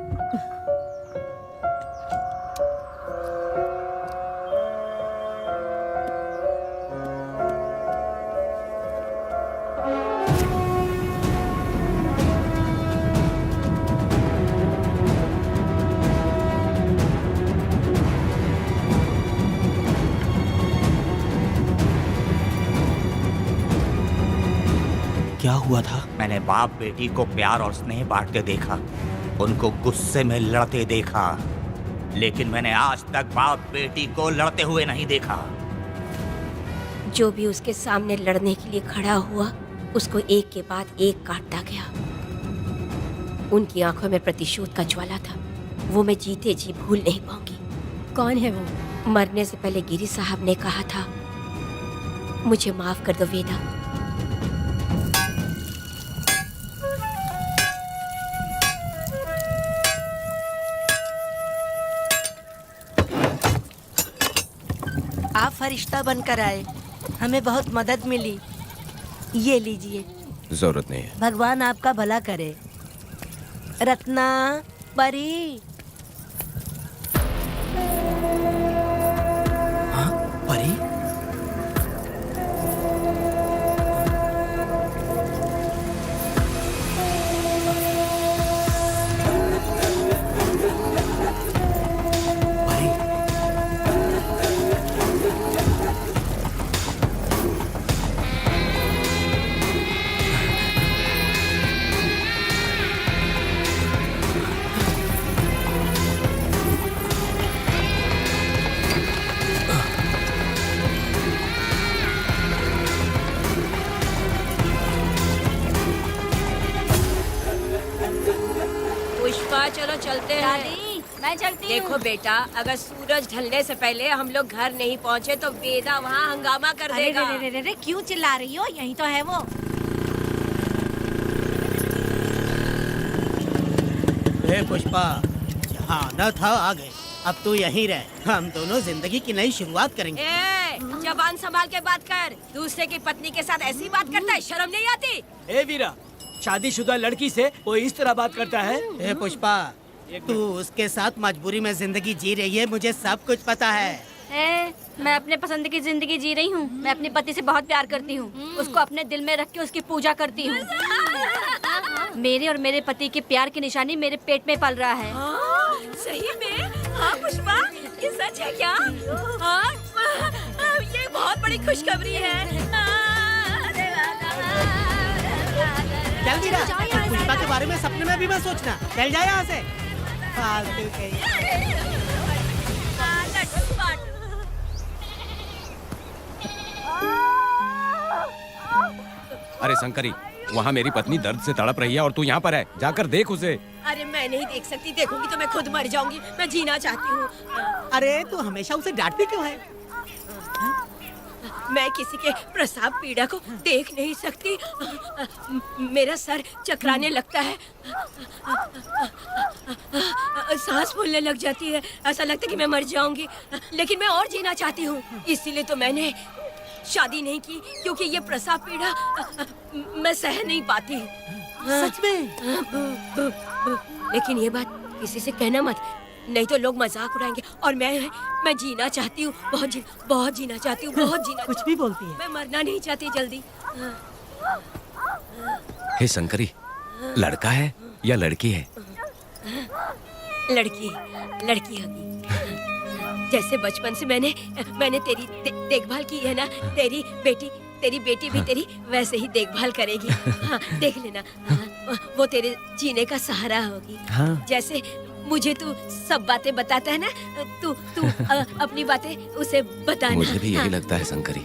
क्या हुआ था? मैंने बाप बेटी को प्यार और स्नेह बांटते देखा, उनको गुस्से में लड़ते देखा, लेकिन मैंने आज तक बाप बेटी को लड़ते हुए नहीं देखा। जो भी उसके सामने लड़ने के लिए खड़ा हुआ, उसको एक के बाद एक काटता गया। उनकी आंखों में प्रतिशोध का ज्वाला था, वो मैं जीते जी भूल नहीं पाऊंगी। कौन है वो? मरने से पहले गिरी साहब ने कहा था, मुझे माफ कर दो वेदा। आप फरिश्ता बनकर आए, हमें बहुत मदद मिली। ये लीजिए। जरूरत नहीं है। भगवान आपका भला करे। रत्ना, परी। हाँ, परी? चलो चलते हैं। मैं चलती हूँ। देखो बेटा, अगर सूरज ढलने से पहले हम लोग घर नहीं पहुँचे तो वेदा वहाँ हंगामा कर देगा। अरे क्यों चिल्ला रही हो? यही तो है वो। पुष्पा, यहाँ आना था आ गए, अब तू यहीं रह। हम दोनों जिंदगी की नई शुरुआत करेंगे। जबान संभाल के बात कर। दूसरे की पत्नी के साथ ऐसी बात करता है, शर्म नहीं आती? ए वीरा, शादीशुदा लड़की से वो इस तरह बात करता है? ए पुष्पा, तू उसके साथ मजबूरी में जिंदगी जी रही है, मुझे सब कुछ पता है। मैं अपने पसंद की जिंदगी जी रही हूँ। मैं अपने पति से बहुत प्यार करती हूँ, उसको अपने दिल में रख के उसकी पूजा करती हूँ। मेरे और मेरे पति के प्यार की निशानी मेरे पेट में पल रहा है। सही में? हाँ पुष्पा, ये सच है क्या? हाँ, ये बहुत बड़ी खुशखबरी है। चल वीरा, पुष्पा के बारे में सपने में भी मत सोचना। चल जा यहाँ से। फालतू के। अरे शंकरी, वहाँ मेरी पत्नी दर्द से तड़प रही है और तू यहाँ पर है, जाकर देख उसे। अरे मैं नहीं देख सकती, देखूंगी तो मैं खुद मर जाऊंगी। मैं जीना चाहती हूँ। अरे तू हमेशा उसे डांटती क्यों है? मैं किसी के प्रसाव पीड़ा को देख नहीं सकती। मेरा सर चकराने लगता है, सांस फूलने लग जाती है, ऐसा लगता है कि मैं मर जाऊंगी। लेकिन मैं और जीना चाहती हूँ, इसीलिए तो मैंने शादी नहीं की, क्योंकि ये प्रसाव पीड़ा मैं सह नहीं पाती। सच में? लेकिन ये बात किसी से कहना मत, नहीं तो लोग मजाक उड़ाएंगे। और मैं जीना चाहती हूँ, बहुत जीना चाहती हूँ, बहुत जीना। कुछ भी बोलती है। मैं मरना नहीं चाहती जल्दी। हे शंकरी, लड़का है या लड़की है? लड़की होगी। जैसे बचपन से मैंने तेरी देखभाल की है ना, तेरी बेटी भी तेरी वैसे ही देखभाल करेगी। हाँ, देख लेना। हाँ। वो तेरे जीने का सहारा होगी। हाँ। जैसे मुझे तू सब बातें बताता है ना, तू तू अपनी बातें उसे बताना। मुझे भी यही हाँ। लगता है शंकरी।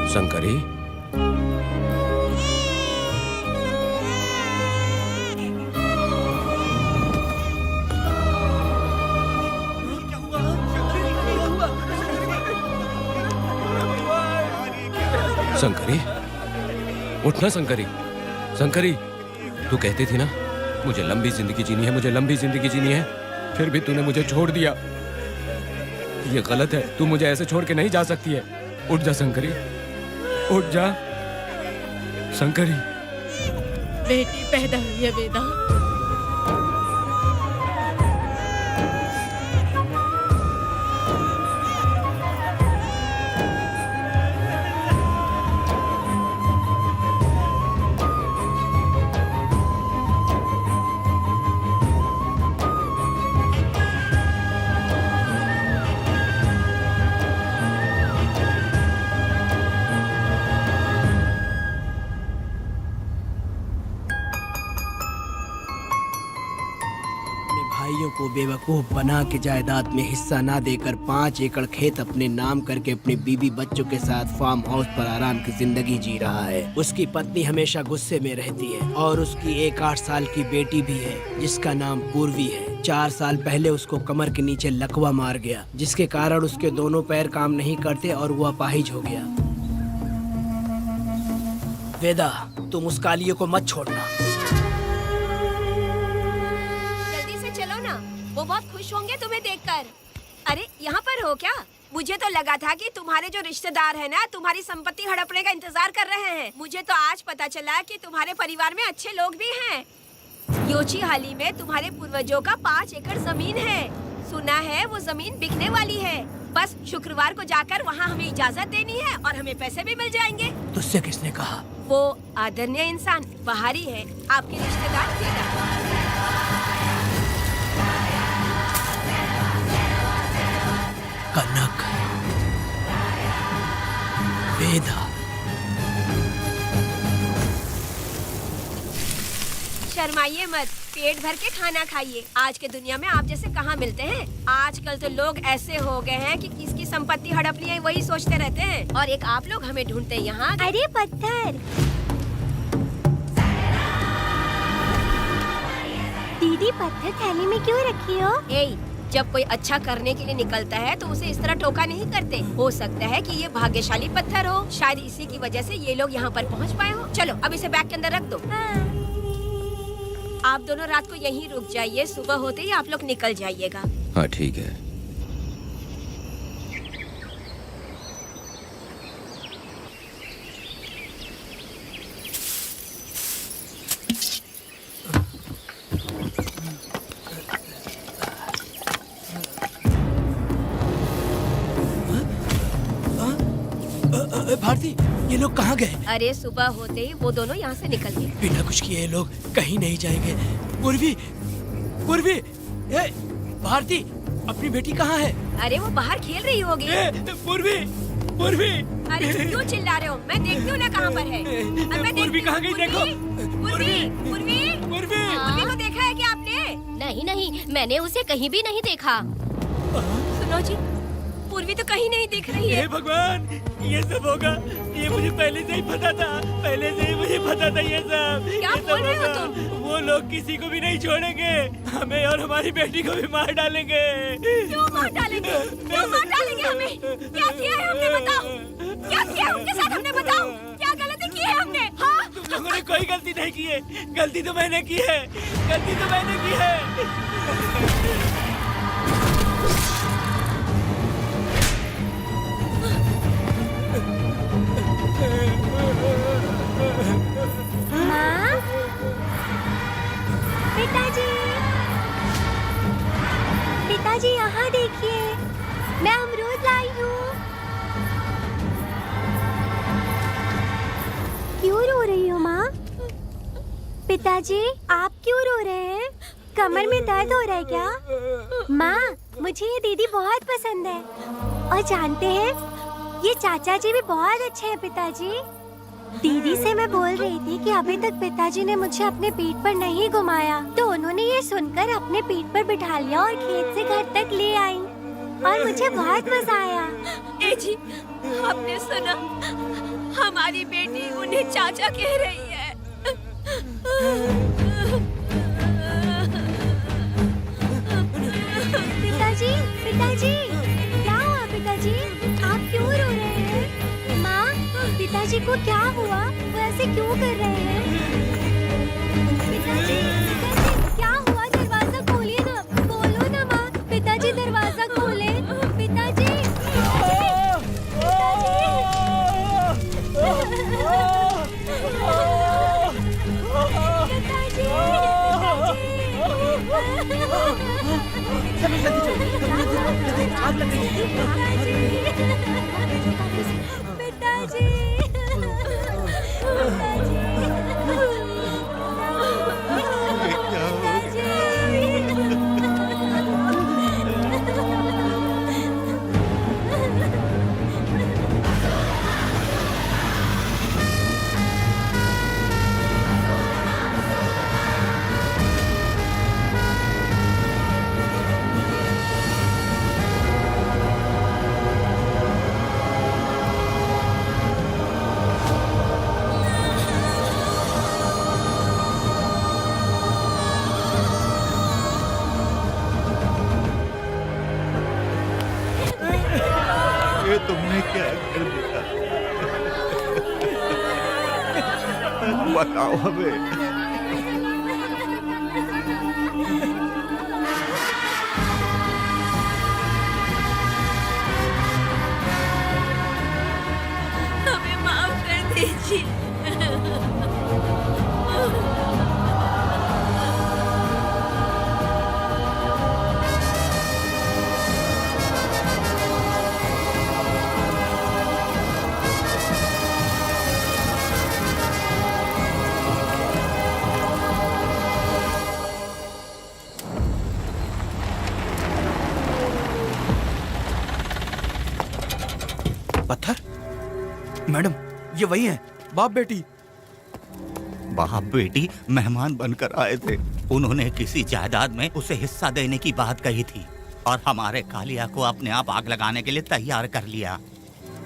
शंकरी, शंकरी, उठना शंकरी। शंकरी, तू कहती थी ना मुझे लंबी जिंदगी जीनी है, मुझे लंबी जिंदगी जीनी है, फिर भी तूने मुझे छोड़ दिया। ये गलत है, तू मुझे ऐसे छोड़ के नहीं जा सकती है। उठ जा शंकरी, उठ जा शंकरी। बेटी पैदा हुई है वेदा। भाइयों को बेवकूफ बना के जायदाद में हिस्सा ना देकर 5 एकड़ खेत अपने नाम करके अपने बीवी बच्चों के साथ फार्म हाउस पर आराम की जिंदगी जी रहा है। उसकी पत्नी हमेशा गुस्से में रहती है और उसकी एक 8 साल की बेटी भी है जिसका नाम पूर्वी है। 4 साल पहले उसको कमर के नीचे लकवा मार गया, जिसके कारण उसके दोनों पैर काम नहीं करते और वो अपाहिज हो गया। वेदा, तुम उस कालियों को मत छोड़ना। वो बहुत खुश होंगे तुम्हें देखकर। अरे यहाँ पर हो क्या? मुझे तो लगा था कि तुम्हारे जो रिश्तेदार हैं ना तुम्हारी संपत्ति हड़पने का इंतजार कर रहे हैं। मुझे तो आज पता चला कि तुम्हारे परिवार में अच्छे लोग भी हैं। योची हाली में तुम्हारे पूर्वजों का 5 एकड़ जमीन है। सुना है वो जमीन बिकने वाली है। बस शुक्रवार को जाकर वहाँ हमें इजाजत देनी है और हमें पैसे भी मिल जाएंगे। तुझसे किसने कहा? वो आदरणीय इंसान बाहरी है, आपके रिश्तेदार। कनक, वेदा, शर्माइए मत, पेट भर के खाना खाइए। आज के दुनिया में आप जैसे कहाँ मिलते हैं। आजकल तो लोग ऐसे हो गए हैं कि किसकी संपत्ति हड़प ली है वही सोचते रहते हैं। और एक आप लोग हमें ढूंढते हैं यहाँ। अरे पत्थर, दीदी पत्थर थैली में क्यों रखी हो? जब कोई अच्छा करने के लिए निकलता है तो उसे इस तरह टोका नहीं करते। हो सकता है कि ये भाग्यशाली पत्थर हो, शायद इसी की वजह से ये लोग यहाँ पर पहुँच पाए हो। चलो अब इसे बैग के अंदर रख दो। आप दोनों रात को यहीं रुक जाइए, सुबह होते ही आप लोग निकल जाइएगा। हाँ ठीक है। भारती, ये लोग कहाँ गए? अरे सुबह होते ही वो दोनों यहाँ से निकल गए। बिना कुछ किए ये लोग कहीं नहीं जाएंगे। पूर्वी, पूर्वी, भारती, अपनी बेटी कहाँ है? अरे वो बाहर खेल रही होगी। पूर्वी, पूर्वी। अरे क्यों चिल्ला रहे हो? मैं देखती हूँ ना कहाँ पर है। पूर्वी कहाँ गई? देखो। पूर्वी, पूर्वी, पूर्वी को देखा है क्या आपने? नहीं नहीं, मैंने उसे कहीं भी नहीं देखा। सुनो जी, पूर्वी तो कहीं नहीं दिख रही है। हे भगवान, ये सब होगा, ये मुझे पहले से ही पता था। पहले से ही मुझे पता था ये सब। क्या बोल रहे हो तुम? वो लोग किसी को भी नहीं छोड़ेंगे, हमें और हमारी बेटी को भी मार डालेंगे। क्यों मार डालेंगे? क्यों मार डालेंगे हमें? क्या किया है हमने बताओ? क्या किया उनके साथ हमने बताओ? क्या गलती की है हमने? हाँ? तुम लोगों ने कोई गलती नहीं की है। गलती तो मैंने की है, गलती तो मैंने की है। माँ, पिताजी, पिताजी यहाँ देखिए, मैं अमरूद लाई हूँ। क्यों रो रही हो माँ? पिताजी, आप क्यों रो रहे हैं? कमर में दर्द हो रहा है क्या? माँ, मुझे ये दीदी बहुत पसंद है। और जानते हैं, ये चाचा जी भी बहुत अच्छे हैं पिताजी। दीदी से मैं बोल रही थी कि अभी तक पिताजी ने मुझे अपने पीठ पर नहीं घुमाया, तो उन्होंने ये सुनकर अपने पीठ पर बिठा लिया और खेत से घर तक ले आई और मुझे बहुत मजा आया। ए जी, आपने सुना? हमारी बेटी उन्हें चाचा कह रही है। पिताजी, पिताजी, क्या हुआ पिताजी? आप क्यों रो रहे हैं? माँ, पिताजी को क्या हुआ? वो ऐसे क्यों कर रहे हैं? पिताजी, पिताजी, क्या हुआ? दरवाजा खोलिए ना, बोलो ना माँ। पिताजी दरवाजा खोले। पिताजी, ये तुमने क्या कर दिया? बताओ हमें। हमें माफ कर दीजिए। पत्थर? मैडम, ये वही है, बाप बेटी। बाप बेटी मेहमान बनकर आए थे। उन्होंने किसी जायदाद में उसे हिस्सा देने की बात कही थी और हमारे कालिया को अपने आप आग लगाने के लिए तैयार कर लिया।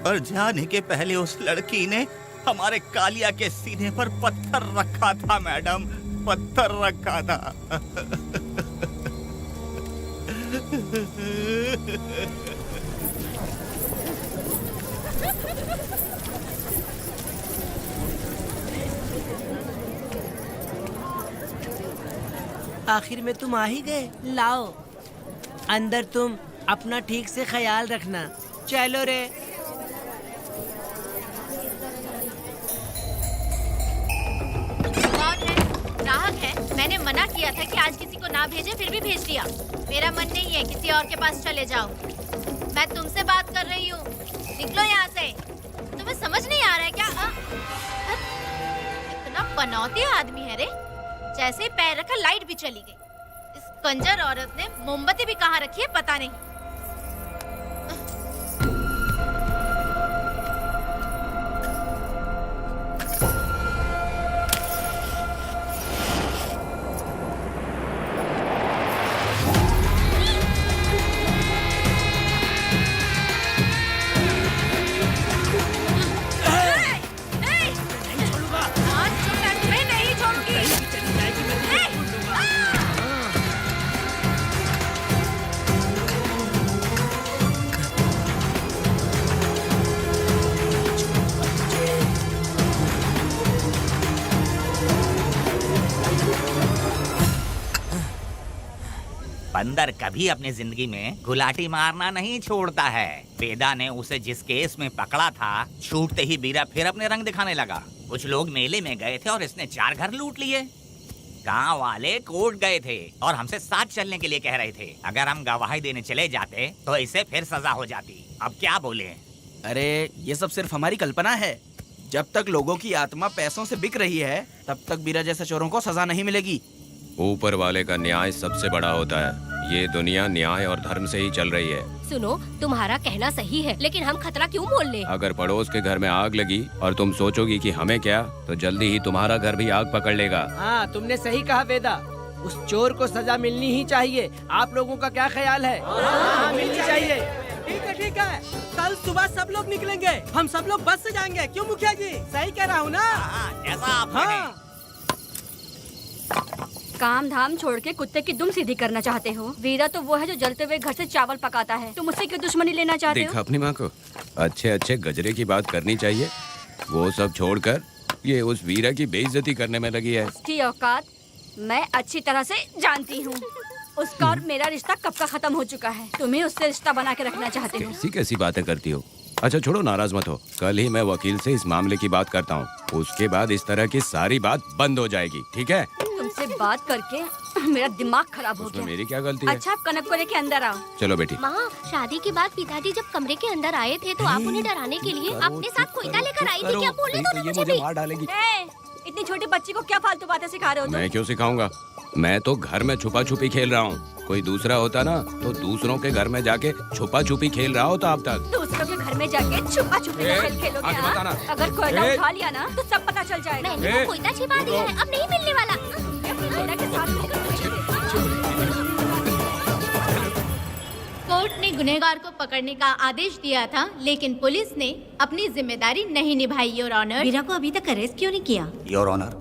और जाने के पहले उस लड़की ने हमारे कालिया के सीने पर पत्थर रखा था मैडम, पत्थर रखा था। आखिर में तुम आ ही गए। लाओ, अंदर तुम अपना ठीक से ख्याल रखना। चलो रे। कौन है? ग्राहक है। मैंने मना किया था कि आज किसी को ना भेजे, फिर भी भेज दिया। मेरा मन नहीं है, किसी और के पास चले जाओ। मैं तुमसे बात कर रही हूँ, निकलो यहाँ से। तुम्हें समझ नहीं आ रहा है क्या? इतना पनौती आदमी है रे, जैसे ही पैर रखा लाइट भी चली गई। इस कंजर औरत ने मोमबत्ती भी कहाँ रखी है पता नहीं। बंदर कभी अपनी जिंदगी में गुलाटी मारना नहीं छोड़ता है। वेदा ने उसे जिस केस में पकड़ा था, छूटते ही बीरा फिर अपने रंग दिखाने लगा। कुछ लोग मेले में गए थे और इसने 4 घर लूट लिए। गांव वाले कोर्ट गए थे और हमसे साथ चलने के लिए कह रहे थे। अगर हम गवाही देने चले जाते तो इसे फिर सजा हो जाती। अब क्या बोले? अरे ये सब सिर्फ हमारी कल्पना है। जब तक लोगों की आत्मा पैसों से बिक रही है तब तक वीरा जैसे चोरों को सजा नहीं मिलेगी। ऊपर वाले का न्याय सबसे बड़ा होता है। ये दुनिया न्याय और धर्म से ही चल रही है। सुनो, तुम्हारा कहना सही है, लेकिन हम खतरा क्यों मोल ले? अगर पड़ोस के घर में आग लगी और तुम सोचोगी कि हमें क्या, तो जल्दी ही तुम्हारा घर भी आग पकड़ लेगा। हाँ, तुमने सही कहा वेदा। उस चोर को सजा मिलनी ही चाहिए। आप लोगों का क्या ख्याल है? हाँ, मिलनी चाहिए। ठीक है। कल सुबह सब लोग निकलेंगे। हम सब लोग बस से जाएंगे। क्यों मुखिया जी? सही कह रहा हूँ ना? जैसा आप हाँ। काम धाम छोड़ के कुत्ते की दुम सीधी करना चाहते हो? वीरा तो वो है जो जलते हुए घर से चावल पकाता है। तुम उससे क्यों दुश्मनी लेना चाहते देखा हो? अपनी माँ को, अच्छे अच्छे गजरे की बात करनी चाहिए। वो सब छोड़कर ये उस वीरा की बेइज्जती करने में लगी है। उसकी औकात मैं अच्छी तरह से जानती हूँ। उसका और मेरा रिश्ता कब का खत्म हो चुका है। तुम्हें उससे रिश्ता बना के रखना चाहते हो। कैसी कैसी बातें करती हो। अच्छा छोड़ो, नाराज मत हो। कल ही मैं वकील से इस मामले की बात करता हूँ। उसके बाद इस तरह की सारी बात बंद हो जाएगी, ठीक है? तुमसे बात करके मेरा दिमाग खराब हो उसमें गया। मेरी क्या गलती है? अच्छा, आप कनक को लेके अंदर आओ। चलो बेटी। माँ, शादी के बाद पिताजी जब कमरे के अंदर आए थे तो आप उन्हें डराने के लिए अपने साथ कोयता लेकर आई थी। क्या बोले तो मुझे भी? मार डालेगी। इतनी छोटी बच्ची को क्या फालतू बातें सिखा रहे हो तुम? मैं क्यों सिखाऊंगा? मैं तो घर में छुपा छुपी खेल रहा हूँ। कोई दूसरा होता ना तो दूसरों के घर में जाके छुपा छुपी खेल रहा होता अब तक। दूसरों के घर में जाके छुपा छुपी खेल खेलोगे? आगे हाँ? बताना। अगर कोयला उठा लिया ना तो सब पता चल जाएगा। मैंने वो कोयता छिपा दिया है, अब नहीं मिलने वाला। कोयला के साथ कोर्ट ने गुनहगार को पकड़ने का आदेश दिया था, लेकिन पुलिस ने अपनी जिम्मेदारी नहीं निभाई। योर ऑनर, वीरा को अभी तक अरेस्ट क्यों नहीं किया? योर ऑनर,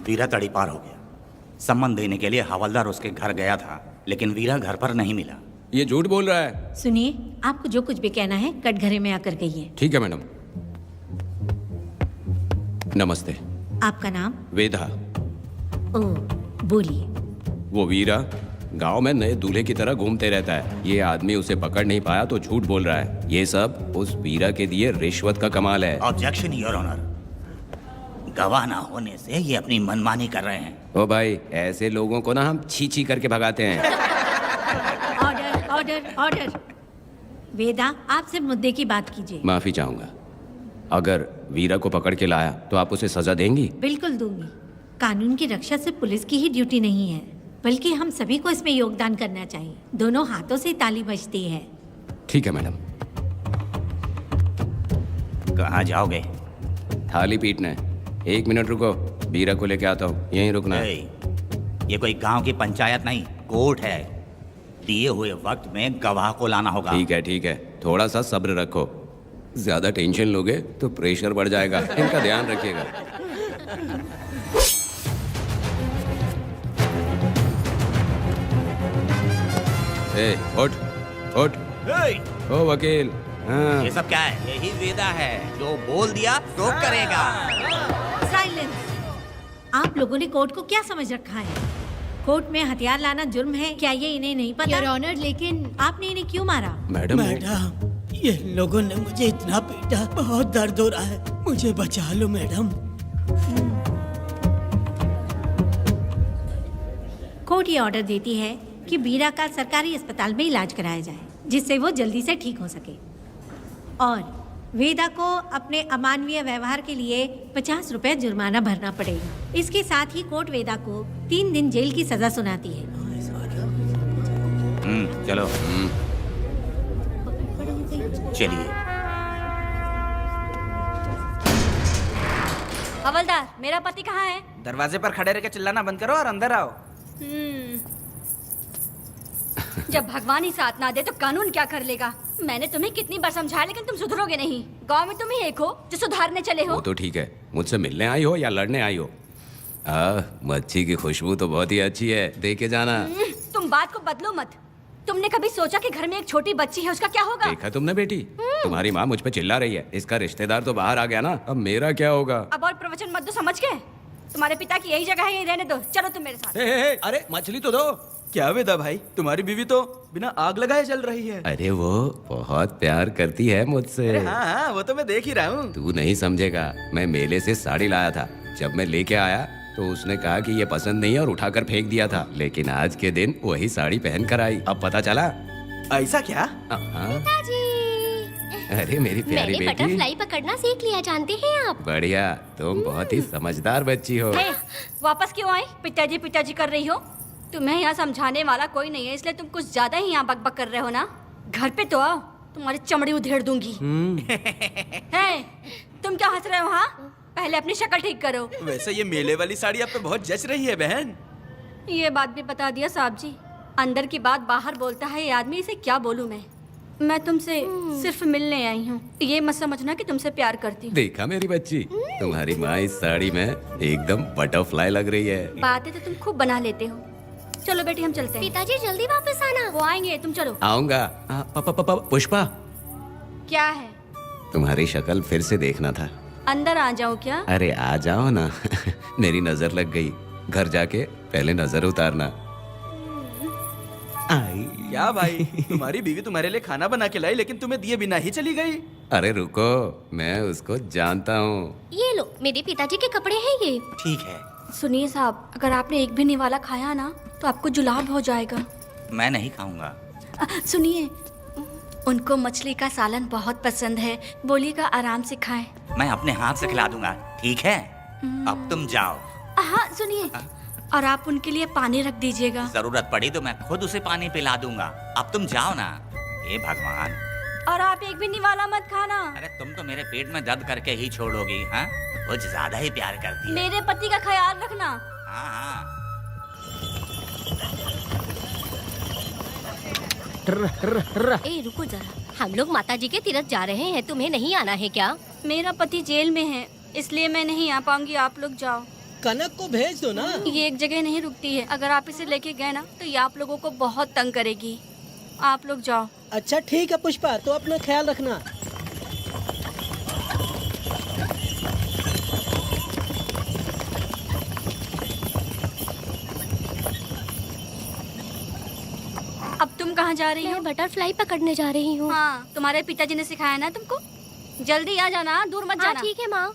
वीरा तड़ीपार हो गया। सम्मन देने के लिए हवलदार उसके घर गया था, लेकिन वीरा घर पर नहीं मिला। ये झूठ बोल रहा है। सुनिए, आपको जो कुछ भी कहना है कटघरे में आकर कहिए। ठीक है मैडम। नमस्ते। आपका नाम? वेदा। ओह, बोलिए। वो वीरा गांव में नए दूल्हे की तरह घूमते रहता है। ये आदमी उसे पकड़ नहीं पाया तो झूठ बोल रहा है। ये सब उस वीरा के दिए रिश्वत का कमाल है। Objection your honour. गवाह ना होने से ये अपनी मनमानी कर रहे हैं। ओ भाई, ऐसे लोगों को ना हम छी छी करके भगाते हैं। Order, order, order. वेदा, आपसे मुद्दे की बात कीजिए। माफी चाहूंगा। अगर वीरा को पकड़ के लाया तो आप उसे सजा देंगी? बिल्कुल दूंगी। कानून की रक्षा सिर्फ पुलिस की ही ड्यूटी नहीं है, बल्कि हम सभी को इसमें योगदान करना चाहिए। दोनों हाथों से ताली बजती है। ठीक है मैडम। कहाँ जाओगे? थाली पीटने। 1 मिनट रुको, वीरा को लेके आता हूँ। यहीं रुकना है। ये कोई गांव की पंचायत नहीं, कोर्ट है। दिए हुए वक्त में गवाह को लाना होगा। ठीक है। थोड़ा सा सब्र रखो। ज्यादा टेंशन लोगे तो प्रेशर बढ़ जाएगा। इनका ध्यान रखिएगा। उठ। ओ वकील। हाँ। ये सब क्या है? यही वेदा है, जो बोल दिया तो करेगा। साइलेंस। आप लोगों ने कोर्ट को क्या समझ रखा है? कोर्ट में हथियार लाना जुर्म है, क्या ये इन्हें नहीं पता? योर ऑनर, लेकिन आपने इन्हें क्यों मारा? मैडम, ये लोगों ने मुझे इतना पीटा, बहुत दर्द हो रहा है। मुझे बचा लो मैडम। कोर्ट ये ऑर्डर देती है कि वीरा का सरकारी अस्पताल में इलाज कराया जाए, जिससे वो जल्दी से ठीक हो सके। और वेदा को अपने अमानवीय व्यवहार के लिए 50 रुपए जुर्माना भरना पड़ेगा। इसके साथ ही कोर्ट वेदा को 3 दिन जेल की सजा सुनाती है। चलो। चलिए। हवलदार, मेरा पति कहाँ है? दरवाजे पर खड़े रह के चिल्लाना बंद करो और अंदर आओ। जब भगवान ही साथ ना दे तो कानून क्या कर लेगा? मैंने तुम्हें कितनी बार समझाया, लेकिन तुम सुधरोगे नहीं। गांव में तुम ही एक हो जो सुधारने चले हो। वो तो ठीक है। मुझसे मिलने आई हो या लड़ने आई हो? मच्छी की खुशबू तो बहुत ही अच्छी है, दे के जाना। तुम बात को बदलो मत। तुमने कभी सोचा कि घर में एक छोटी बच्ची है, उसका क्या होगा? देखा तुमने बेटी, तुम्हारी माँ मुझ पे चिल्ला रही है। इसका रिश्तेदार तो बाहर आ गया ना, अब मेरा क्या होगा? अब और प्रवचन मत दो, समझ गए? तुम्हारे पिता की यही जगह है, यही रहने दो। चलो तुम मेरे साथ। अरे मछली तो दो। क्या वेदा भाई, तुम्हारी बीवी तो बिना आग लगाए जल रही है। अरे वो बहुत प्यार करती है मुझसे। अरे हाँ, वो तो मैं देख ही रहा हूँ। तू नहीं समझेगा। मैं मेले से साड़ी लाया था, जब मैं लेके आया तो उसने कहा कि ये पसंद नहीं है और उठाकर फेंक दिया था। लेकिन आज के दिन वही साड़ी पहन कर आई। अब पता चला। ऐसा क्या? हाँ। पिताजी। अरे मेरी प्यारी मैंने बेटी, बटरफ्लाई पकड़ना सीख लिया, जानते हैं आप? बढ़िया, तुम बहुत ही समझदार बच्ची हो। वापस क्यों आए? पिताजी पिताजी कर रही हो? तुम्हें यहाँ समझाने वाला कोई नहीं है, इसलिए तुम कुछ ज्यादा ही यहाँ बकबक कर रहे हो ना। घर पे तो आओ, तुम्हारी चमड़ी उधेड़ दूंगी। है, तुम क्या हंस रहे हो? हाँ, पहले अपनी शक्ल ठीक करो। वैसे ये मेले वाली साड़ी आप पे बहुत जच रही है बहन। ये बात भी बता दिया साहब जी, अंदर की बात बाहर बोलता है ये आदमी, इसे क्या बोलूं मैं तुमसे सिर्फ मिलने आई हूँ, ये मत समझना कि तुमसे प्यार करती हूँ। देखा मेरी बच्ची, तुम्हारी माँ इस साड़ी में एकदम बटरफ्लाई लग रही है। बातें तो तुम खूब बना लेते हो। चलो बेटी हम चलते हैं। पिताजी जल्दी वापस आना। वो आएंगे, तुम चलो। आऊंगा। पुष्पा, क्या है? तुम्हारी शक्ल फिर से देखना था। अंदर आ जाओ क्या? अरे आ जाओ ना। मेरी नजर लग गई, घर जाके पहले नजर उतारना। आई। क्या भाई, तुम्हारी बीवी तुम्हारे लिए खाना बना के लाई, लेकिन तुम्हें दिए बिना ही चली गई। अरे रुको, मैं उसको जानता हूँ। ये लो, मेरे पिताजी के कपड़े हैं ये। ठीक है। सुनिए साहब, अगर आपने एक भी निवाला खाया ना तो आपको जुलाब हो जाएगा। मैं नहीं खाऊंगा। सुनिए, उनको मछली का सालन बहुत पसंद है, बोलिएगा आराम से खाएं। मैं अपने हाथ से खिला दूंगा, ठीक है? अब तुम जाओ। हाँ सुनिए, और आप उनके लिए पानी रख दीजिएगा। जरूरत पड़ी तो मैं खुद उसे पानी पिला दूंगा। अब तुम जाओ ना। हे भगवान। और आप एक भी निवाला मत खाना। अरे तुम तो मेरे पेट में दर्द करके ही छोड़ोगी। हाँ, कुछ ज्यादा ही प्यार करती है। मेरे पति का ख्याल रखना। हाँ हाँ। ए रुको जरा, हम लोग माताजी के तीरथ जा रहे हैं, तुम्हें नहीं आना है क्या? मेरा पति जेल में है, इसलिए मैं नहीं आ पाऊंगी, आप लोग जाओ। कनक को भेज दो ना। ये एक जगह नहीं रुकती है, अगर आप इसे लेके गए ना तो ये आप लोगों को बहुत तंग करेगी। आप लोग जाओ। अच्छा ठीक है पुष्पा, तो अपना ख्याल रखना। अब तुम कहाँ जा रही हो? मैं बटरफ्लाई पकड़ने जा रही हूँ। हाँ, तुम्हारे पिताजी ने सिखाया ना तुमको। जल्दी आ जाना, दूर मत जाना। ठीक है माँ।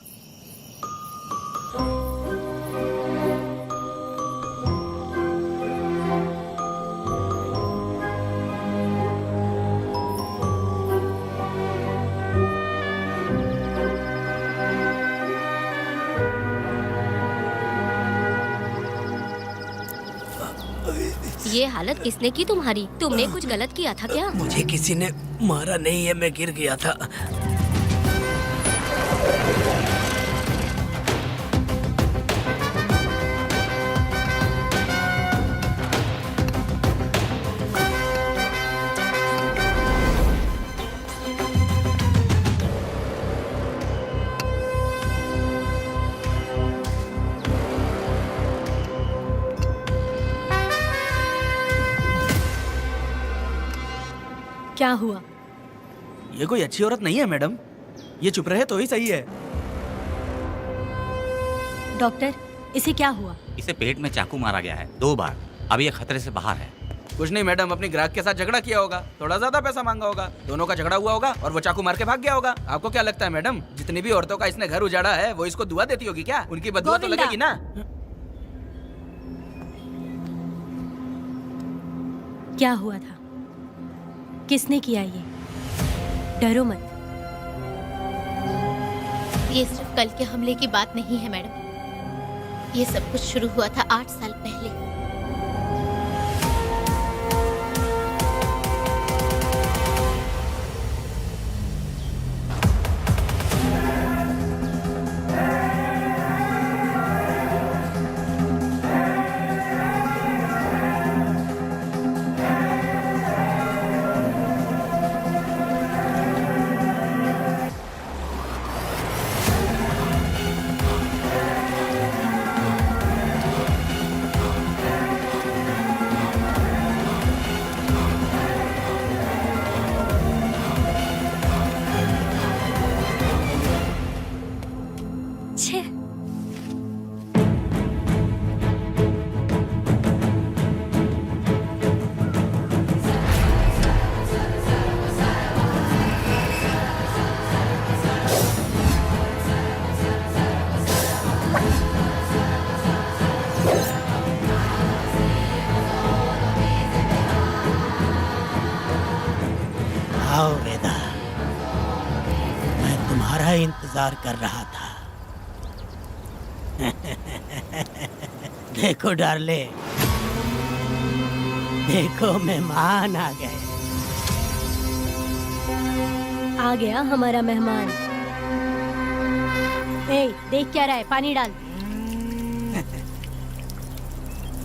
ये हालत किसने की तुम्हारी? तुमने कुछ गलत किया था क्या? मुझे किसी ने मारा नहीं है, मैं गिर गया था। क्या हुआ? ये कोई अच्छी औरत नहीं है मैडम, ये चुप रहे तो ही सही है। डॉक्टर, इसे क्या हुआ? इसे पेट में चाकू मारा गया है 2 बार। अब ये खतरे से बाहर है। कुछ नहीं मैडम, अपने ग्राहक के साथ झगड़ा किया होगा, थोड़ा ज्यादा पैसा मांगा होगा, दोनों का झगड़ा हुआ होगा और वो चाकू मार के भाग गया होगा। आपको क्या लगता है मैडम, जितनी भी औरतों का इसने घर उजाड़ा है वो इसको दुआ देती होगी क्या? उनकी बदुआ तो लगेगी ना। क्या हुआ था? किसने किया ये? डरो मत। ये सिर्फ कल के हमले की बात नहीं है मैडम। ये सब कुछ शुरू हुआ था 8 साल पहले। आओ वेदा, का इंतजार कर रहा था। देखो डार्ले, देखो मेहमान आ गए। आ गया हमारा मेहमान। ए, देख क्या रहा है, पानी डाल।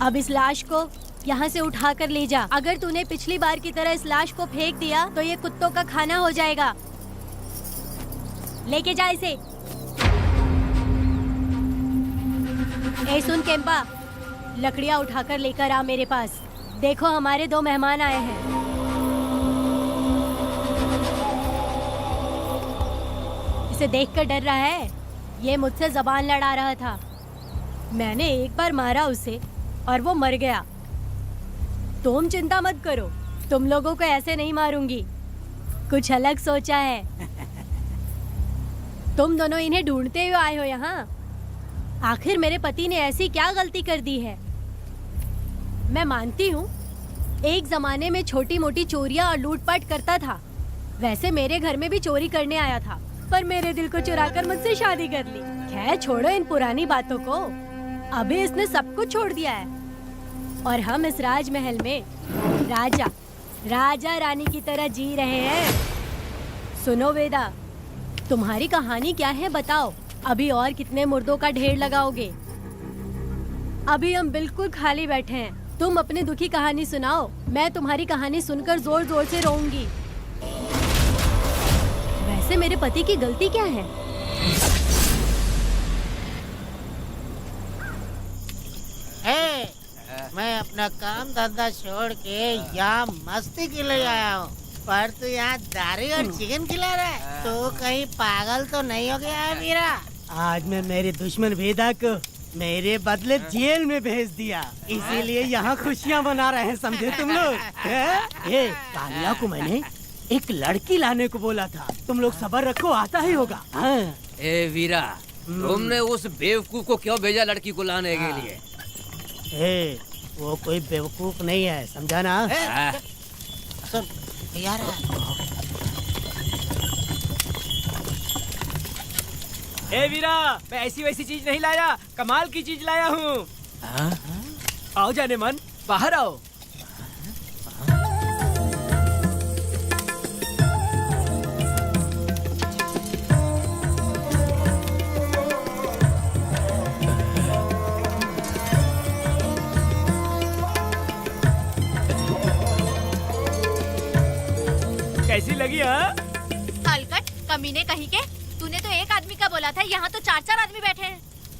अब इस लाश को यहाँ से उठा कर ले जा। अगर तूने पिछली बार की तरह इस लाश को फेंक दिया तो ये कुत्तों का खाना हो जाएगा। लेके जा इसे। ए सुन केम्पा, लकड़ियाँ उठाकर लेकर आ मेरे पास। देखो हमारे 2 मेहमान आए हैं। इसे देखकर डर रहा है? ये मुझसे जबान लड़ा रहा था। मैंने एक बार मारा उसे और वो मर गया। तुम चिंता मत करो, तुम लोगों को ऐसे नहीं मारूंगी। कुछ अलग सोचा है। तुम दोनों इन्हें ढूंढते हुए आए हो यहाँ। आखिर मेरे पति ने ऐसी क्या गलती कर दी है? मैं मानती हूँ एक जमाने में छोटी मोटी चोरियाँ और लूटपाट करता था। वैसे मेरे घर में भी चोरी करने आया था, पर मेरे दिल को चुराकर मुझसे शादी कर ली। खैर छोड़ो इन पुरानी बातों को। अभी इसने सब कुछ छोड़ दिया है और हम इस राजमहल में राजा रानी की तरह जी रहे हैं। सुनो वेदा, तुम्हारी कहानी क्या है बताओ। अभी और कितने मुर्दों का ढेर लगाओगे? अभी हम बिल्कुल खाली बैठे हैं। तुम अपनी दुखी कहानी सुनाओ। मैं तुम्हारी कहानी सुनकर जोर जोर से रोऊंगी। वैसे मेरे पति की गलती क्या है? मैं अपना काम धंधा छोड़ के यहाँ मस्ती के लिए आया हूँ, पर तू यहाँ दारू और चिकन खिला रहा है। तो कहीं पागल तो नहीं हो गया है वीरा? आज मैं मेरे दुश्मन वेदा को मेरे बदले जेल में भेज दिया, इसीलिए यहाँ खुशियाँ मना रहे हैं, समझे तुम लोग? कालिया को मैंने एक लड़की लाने को बोला था। तुम लोग सब्र रखो, आता ही होगा। ए वीरा, तुमने उस बेवकूफ को क्यों भेजा लड़की को लाने के लिए? वो कोई बेवकूफ नहीं है, समझा ना? सुन यार, ए वीरा, मैं ऐसी वैसी चीज नहीं लाया, कमाल की चीज लाया हूँ। आओ जाने मन, बाहर आओ। कैसी लगी? हलकट कमीने कहीं के। तूने तो एक आदमी का बोला था, यहाँ तो 4-4 आदमी बैठे हैं।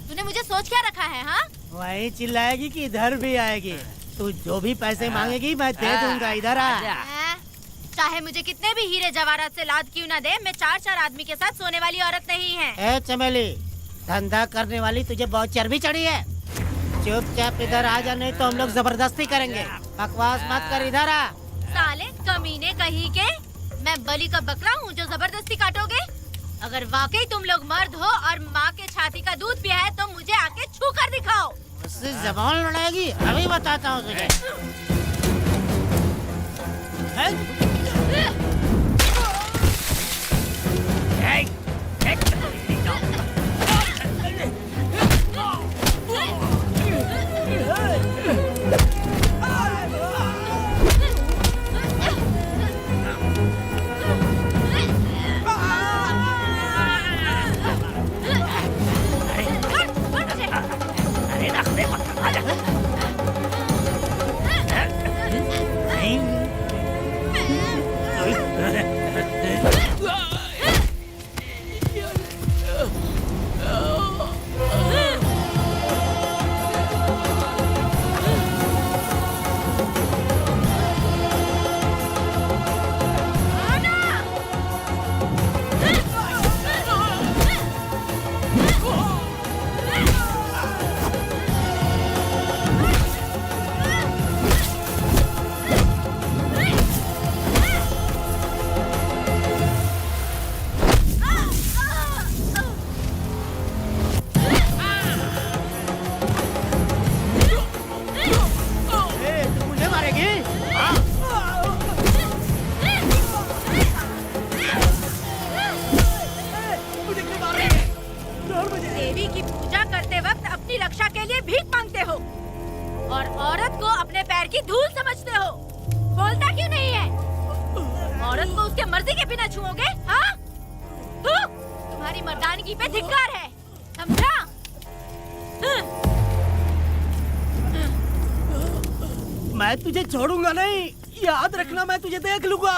तूने मुझे सोच क्या रखा है? हाँ, वही चिल्लाएगी कि इधर भी आएगी? तू जो भी पैसे मांगेगी मैं दे दूंगा। इधर आ। चाहे मुझे कितने भी हीरे जवाहरात से लाद क्यों ना दे, मैं 4-4 आदमी के साथ सोने वाली औरत नहीं है। चमेली, धंधा करने वाली तुझे बहुत चर्बी चढ़ी है। चुपचाप इधर आ जा, नहीं तो हम लोग जबरदस्ती करेंगे। बकवास मत कर, इधर आ। साले कमीने कहीं के, मैं बलि का बकरा हूँ जो जबरदस्ती काटोगे? अगर वाकई तुम लोग मर्द हो और माँ के छाती का दूध पिया है तो मुझे आके छू कर दिखाओ। उससे जबान लड़ाएगी, अभी बताता हूँ तुझे। और औरत को अपने पैर की धूल समझते हो। बोलता क्यों नहीं है? औरत को उसके मर्जी के बिना छुओगे? हाँ? तुम्हारी मर्दानगी पे धिक्कार है, समझा? मैं तुझे छोड़ूंगा नहीं, याद रखना। मैं तुझे देख लूंगा,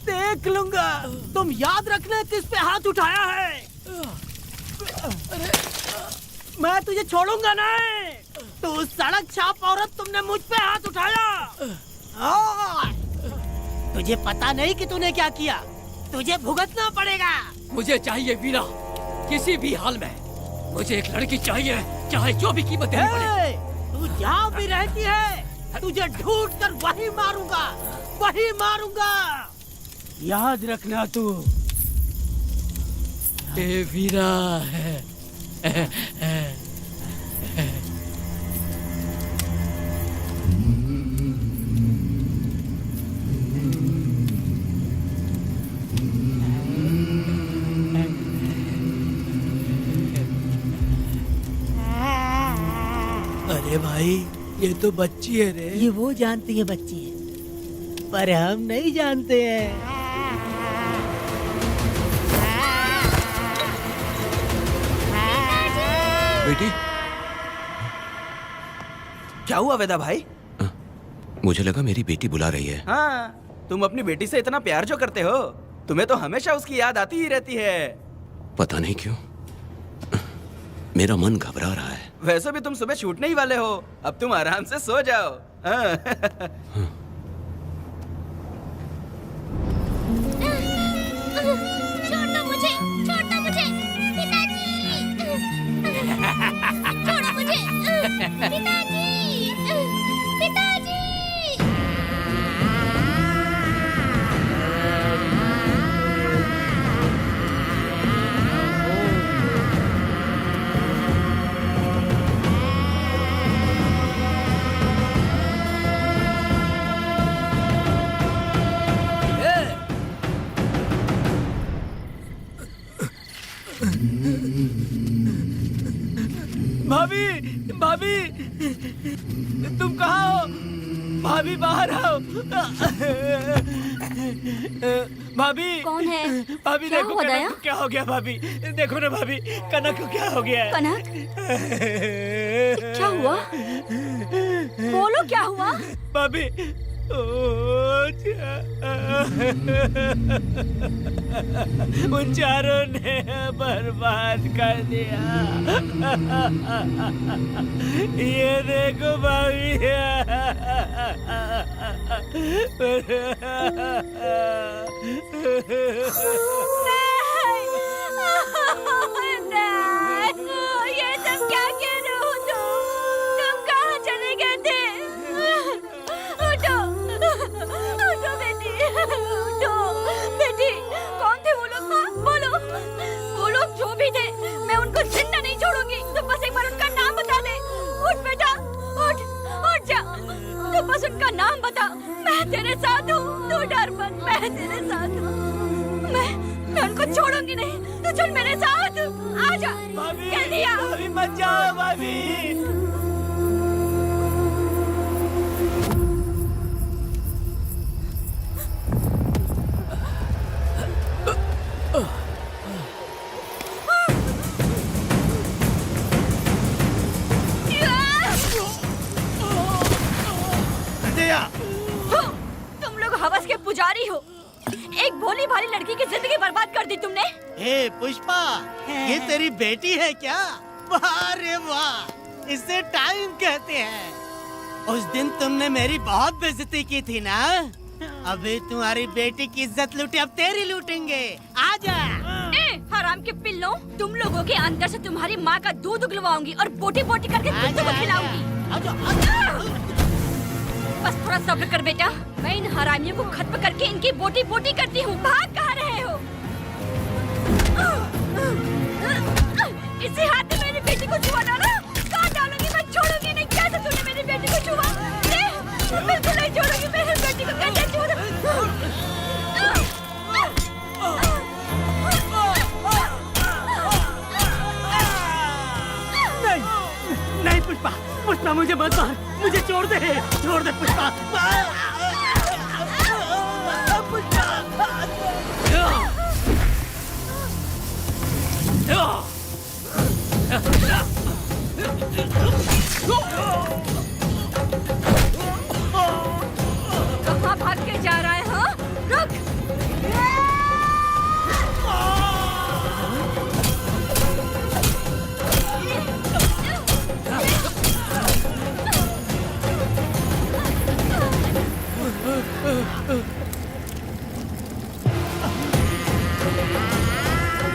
देख लूंगा। तुम याद रखना किस पे हाथ उठाया है। मैं तुझे छोड़ूंगा नहीं। तू सड़क छाप औरत, तुमने मुझ पे हाथ उठाया। तुझे पता नहीं कि तूने क्या किया। तुझे भुगतना पड़ेगा। मुझे चाहिए वीरा, किसी भी हाल में मुझे एक लड़की चाहिए, चाहे जो भी कीमत देनी पड़े। तू जहाँ भी रहती है, तुझे ढूंढ कर वही मारूंगा, वही मारूंगा। याद रखना तू। ए वीरा है। अरे भाई, ये तो बच्ची है रे। ये वो जानती है बच्ची है, पर हम नहीं जानते हैं। बेटी, क्या हुआ वेदा भाई? मुझे लगा मेरी बेटी बुला रही है। हाँ, तुम अपनी बेटी से इतना प्यार जो करते हो, तुम्हें तो हमेशा उसकी याद आती ही रहती है। पता नहीं क्यों मेरा मन घबरा रहा है। वैसे भी तुम सुबह छूटने ही वाले हो, अब तुम आराम से सो जाओ। हाँ। छोड़ दो मुझे, छोड़ दो मुझे, पिताजी। छोड़ो मुझे, पिताजी, पिताजी। भाभी, भाभी, तुम कहाँ हो? भाभी बाहर आओ। भाभी, कौन है? भाभी क्या देखो हुआ कनक दया? को क्या हो गया। भाभी देखो ना, भाभी कनक को क्या हो गया है। कनक, क्या हुआ? बोलो क्या हुआ? भाभी, उन चारों ने बर्बाद कर दिया। ये देखो भाभी। ये सब क्या कह रहे हो तुम कहाँ चले गए थे? उठो, उठो बेटी, उठो बेटी। कौन थे वो लोग? बोलो, वो लोग जो भी थे, मैं उनको जिंदा नहीं छोड़ूंगी। तुम बस एक बार उनका नाम बता दे। उठ बेटा, उठ, उठ जा। तू बस उनका नाम बता, मैं तेरे साथ हूँ। तू डर मत, मैं तेरे साथ हूँ। मैं उनको छोड़ूंगी नहीं। तू चल मेरे साथ, आजा जल्दी आ। भाभी मत जाओ भाभी। तुम लोग हवस के पुजारी हो। एक भोली भाली लड़की की जिंदगी बर्बाद कर दी तुमने। हे पुष्पा, ये तेरी बेटी है क्या? वाह रे वाह, इसे टाइम कहते हैं। उस दिन तुमने मेरी बहुत बेइज्जती की थी ना। अभी तुम्हारी बेटी की इज्जत लूटी, अब तेरी लूटेंगे। आजा। हराम के पिल्लों, तुम लोगों के अंदर से तुम्हारी माँ का दूध उगलवाऊंगी और बोटी बोटी करके कुत्तों को खिलाऊंगी। बस थोड़ा सब्र कर बेटा, मैं इन हरामियों को खत्म करके इनकी बोटी बोटी करती हूँ। भाग कहाँ रहे हो? इसी हाथ में मेरी बेटी को छुआ डाला, काट डालूंगी, मैं छोड़ूंगी नहीं। कैसे तूने मेरी बेटी को छुआ? बिल्कुल नहीं छोड़ूंगी मेरी बेटी को। कैसे छोड़? नहीं, नहीं पुष्पा, पुष्पा मुझे मत मार, मुझे छोड़ दे पुष्पा। कहाँ भाग के जा रहा है? हाँ, रुक।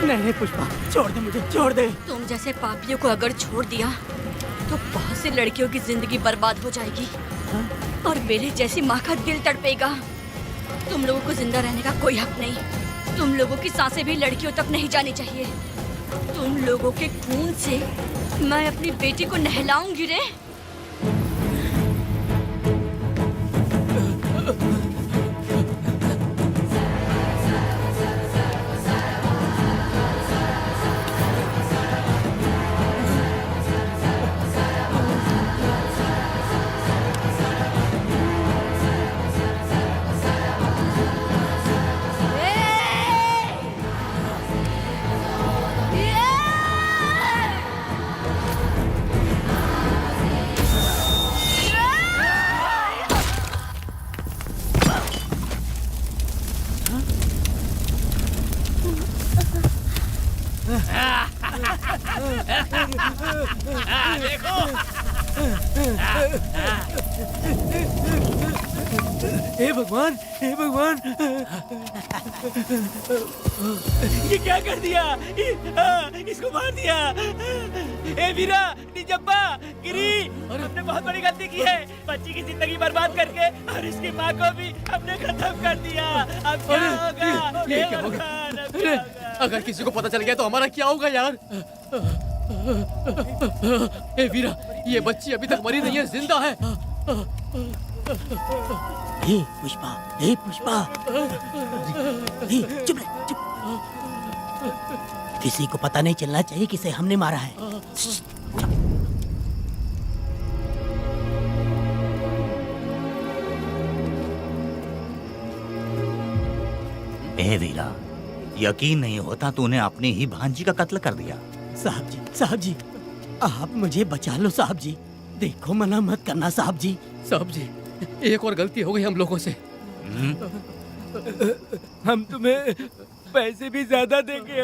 नहीं पुष्पा, छोड़ दे मुझे, छोड़ दे। तुम जैसे पापियों को अगर छोड़ दिया तो बहुत सी लड़कियों की जिंदगी बर्बाद हो जाएगी और मेरे जैसी माँ का दिल तड़पेगा। तुम लोगों को जिंदा रहने का कोई हक नहीं। तुम लोगों की सांसें भी लड़कियों तक नहीं जानी चाहिए। तुम लोगों के खून से मैं अपनी बेटी को नहलाऊंगी रे। देखो हे भगवान, हे भगवान, ये क्या कर दिया? इसको मार दिया। हे वीरा, निजब्बा, गिरी, हमने बहुत बड़ी गलती की है। बच्ची की जिंदगी बर्बाद करके और इसकी माँ को भी हमने खत्म कर दिया। अब क्या होगा? ये क्या होगा? अगर किसी को पता चल गया तो हमारा क्या होगा यार? ए वीरा, ये बच्ची अभी तक मरी नहीं है, जिंदा है। हे पुष्पा, हे पुष्पा, हे चुप रह, चुप। किसी को पता नहीं चलना चाहिए किसे हमने मारा है। ए वीरा, यकीन नहीं होता तूने अपनी ही भांजी का कत्ल कर दिया। साहब जी, आप मुझे बचा लो साहब जी। देखो मना मत करना साहब जी। साहब जी, एक और गलती हो गई हम लोगों से। हम तुम्हें पैसे भी ज्यादा देंगे।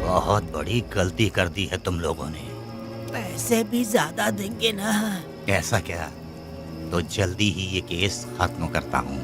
बहुत बड़ी गलती कर दी है तुम लोगों ने। पैसे भी ज्यादा देंगे ना? ऐसा क्या? तो जल्दी ही ये केस खत्म करता हूँ।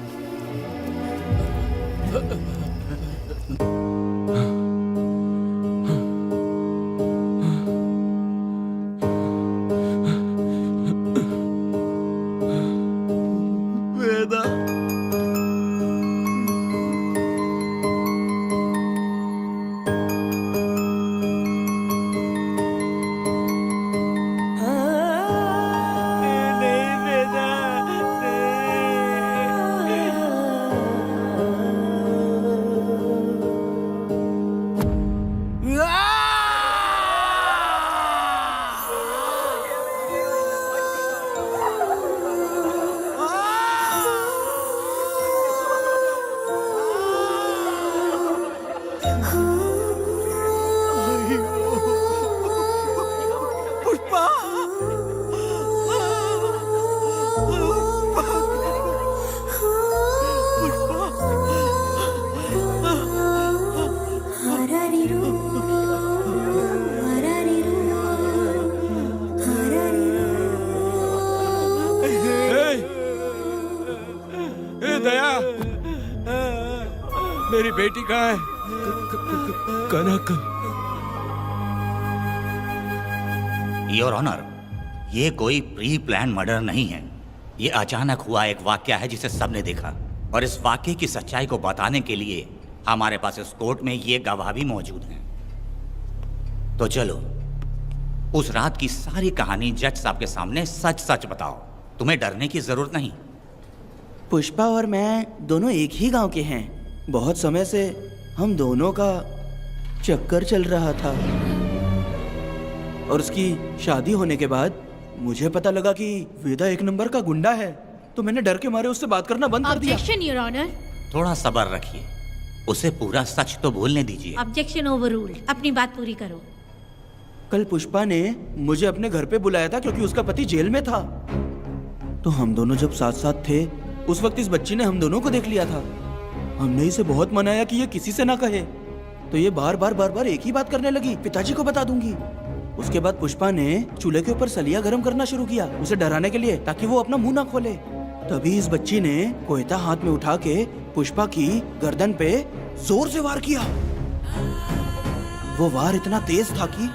मेरी बेटी कहाँ है? कनक। योर ऑनर, ये कोई प्री प्लान मर्डर नहीं है। ये अचानक हुआ एक वाकया है जिसे सबने देखा, और इस वाकये की सच्चाई को बताने के लिए हमारे पास इस कोर्ट में ये गवाह भी मौजूद हैं। तो चलो उस रात की सारी कहानी जज साहब के सामने सच सच बताओ। तुम्हें डरने की जरूरत नहीं। पुष्पा और मैं दोनों एक ही गांव के हैं। बहुत समय से हम दोनों का चक्कर चल रहा था। और उसकी शादी होने के बाद मुझे पता लगा कि वेदा एक नंबर का गुंडा है, तो मैंने डर के मारे उससे बात करना बंद कर दिया। Objection your honour. थोड़ा सब्र रखिए, उसे पूरा सच तो बोलने दीजिए। Objection overruled. अपनी बात पूरी करो। कल पुष्पा ने मुझे अपने घर पे बुलाया था क्योंकि उसका पति जेल में था। तो हम दोनों जब साथ साथ थे उस वक्त इस बच्ची ने हम दोनों को देख लिया था। हमने इसे बहुत मनाया कि ये किसी से ना कहे, तो ये बार बार एक ही बात करने लगी, पिताजी को बता दूंगी। उसके बाद पुष्पा ने चूल्हे के ऊपर सलिया गर्म करना शुरू किया उसे डराने के लिए, ताकि वो अपना मुंह ना खोले। तभी इस बच्ची ने कोयता हाथ में उठा के पुष्पा की गर्दन पे जोर से वार किया। वो वार इतना तेज था कि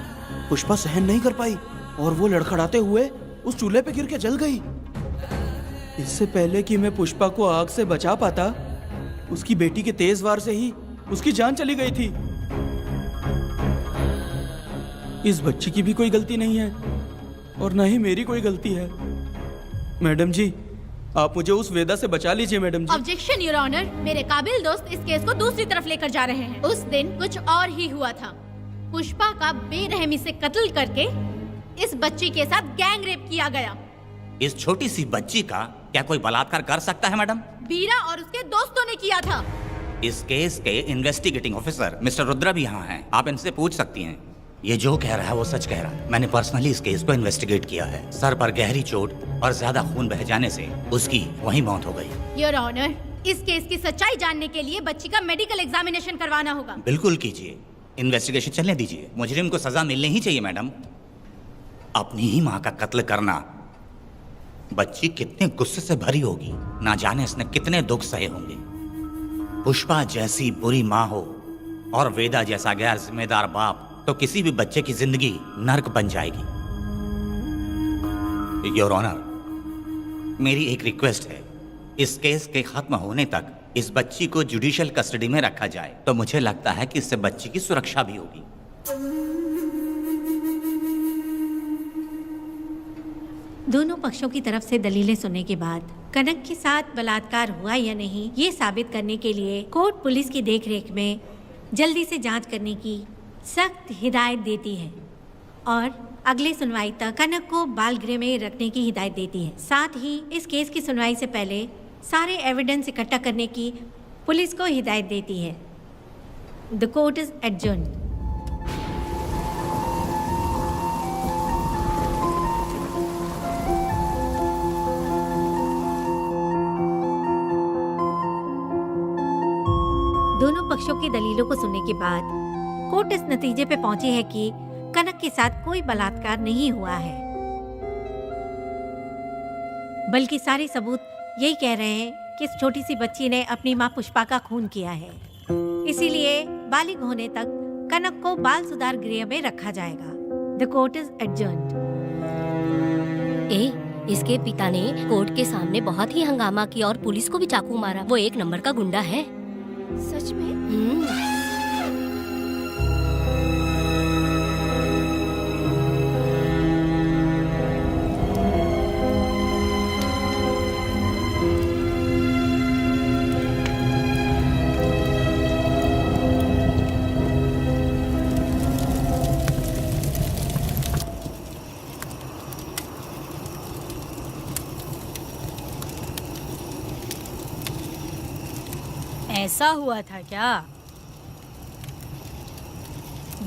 पुष्पा सहन नहीं कर पाई और वो लड़खड़ाते हुए उस चूल्हे पे गिर के जल गई। इससे पहले कि मैं पुष्पा को आग से बचा पाता, उसकी बेटी के तेज वार से ही उसकी जान चली गई थी। इस बच्ची की भी कोई गलती नहीं है और न ही मेरी कोई गलती है। मैडम जी, आप मुझे उस वेदा से बचा लीजिए madam ji. Objection your honour. मेरे काबिल दोस्त इस केस को दूसरी तरफ लेकर जा रहे हैं। उस दिन कुछ और ही हुआ था। पुष्पा का बेरहमी से कत्ल करके इस बच्ची के साथ गैंग रेप किया गया। इस छोटी सी बच्ची का क्या कोई बलात्कार कर सकता है मैडम? बीरा और उसके दोस्तों ने किया था। इस केस के इन्वेस्टिगेटिंग ऑफिसर मिस्टर रुद्रा भी यहाँ हैं, आप इनसे पूछ सकती हैं। ये जो कह रहा है वो सच कह रहा है। मैंने पर्सनली इस केस को इन्वेस्टिगेट किया है। सर पर गहरी चोट और ज्यादा खून बह जाने से उसकी वहीं मौत हो गई। योर ऑनर, इस केस की सच्चाई जानने के लिए बच्ची का मेडिकल एग्जामिनेशन करवाना होगा। बिल्कुल कीजिए, इन्वेस्टिगेशन चलने दीजिए। मुजरिम को सजा मिलनी ही चाहिए मैडम। अपनी ही माँ का कत्ल करना, बच्ची कितने गुस्से से भरी होगी, ना जाने इसने कितने दुख सहे होंगे। पुष्पा जैसी बुरी माँ हो और वेदा जैसा गैर जिम्मेदार बाप, तो किसी भी बच्चे की जिंदगी नर्क बन जाएगी। योर ऑनर, मेरी एक रिक्वेस्ट है, इस केस के खत्म होने तक इस बच्ची को जुडिशियल कस्टडी में रखा जाए, तो मुझे लगता है कि इससे बच्ची की सुरक्षा भी होगी। दोनों पक्षों की तरफ से दलीलें सुनने के बाद कनक के साथ बलात्कार हुआ या नहीं, ये साबित करने के लिए कोर्ट पुलिस की देखरेख में जल्दी से जांच करने की सख्त हिदायत देती है और अगले सुनवाई तक कनक को बाल गृह में रखने की हिदायत देती है। साथ ही इस केस की सुनवाई से पहले सारे एविडेंस इकट्ठा करने की पुलिस को हिदायत देती है। The court is adjourned. दोनों पक्षों की दलीलों को सुनने के बाद कोर्ट इस नतीजे पे पहुंची है कि कनक के साथ कोई बलात्कार नहीं हुआ है, बल्कि सारे सबूत यही कह रहे हैं कि इस छोटी सी बच्ची ने अपनी मां पुष्पा का खून किया है। इसीलिए बालिग होने तक कनक को बाल सुधार गृह में रखा जाएगा। The court is adjourned. इसके पिता ने कोर्ट के सामने बहुत ही हंगामा किया और पुलिस को भी चाकू मारा। वो एक नंबर का गुंडा है। सच में? ऐसा हुआ था क्या?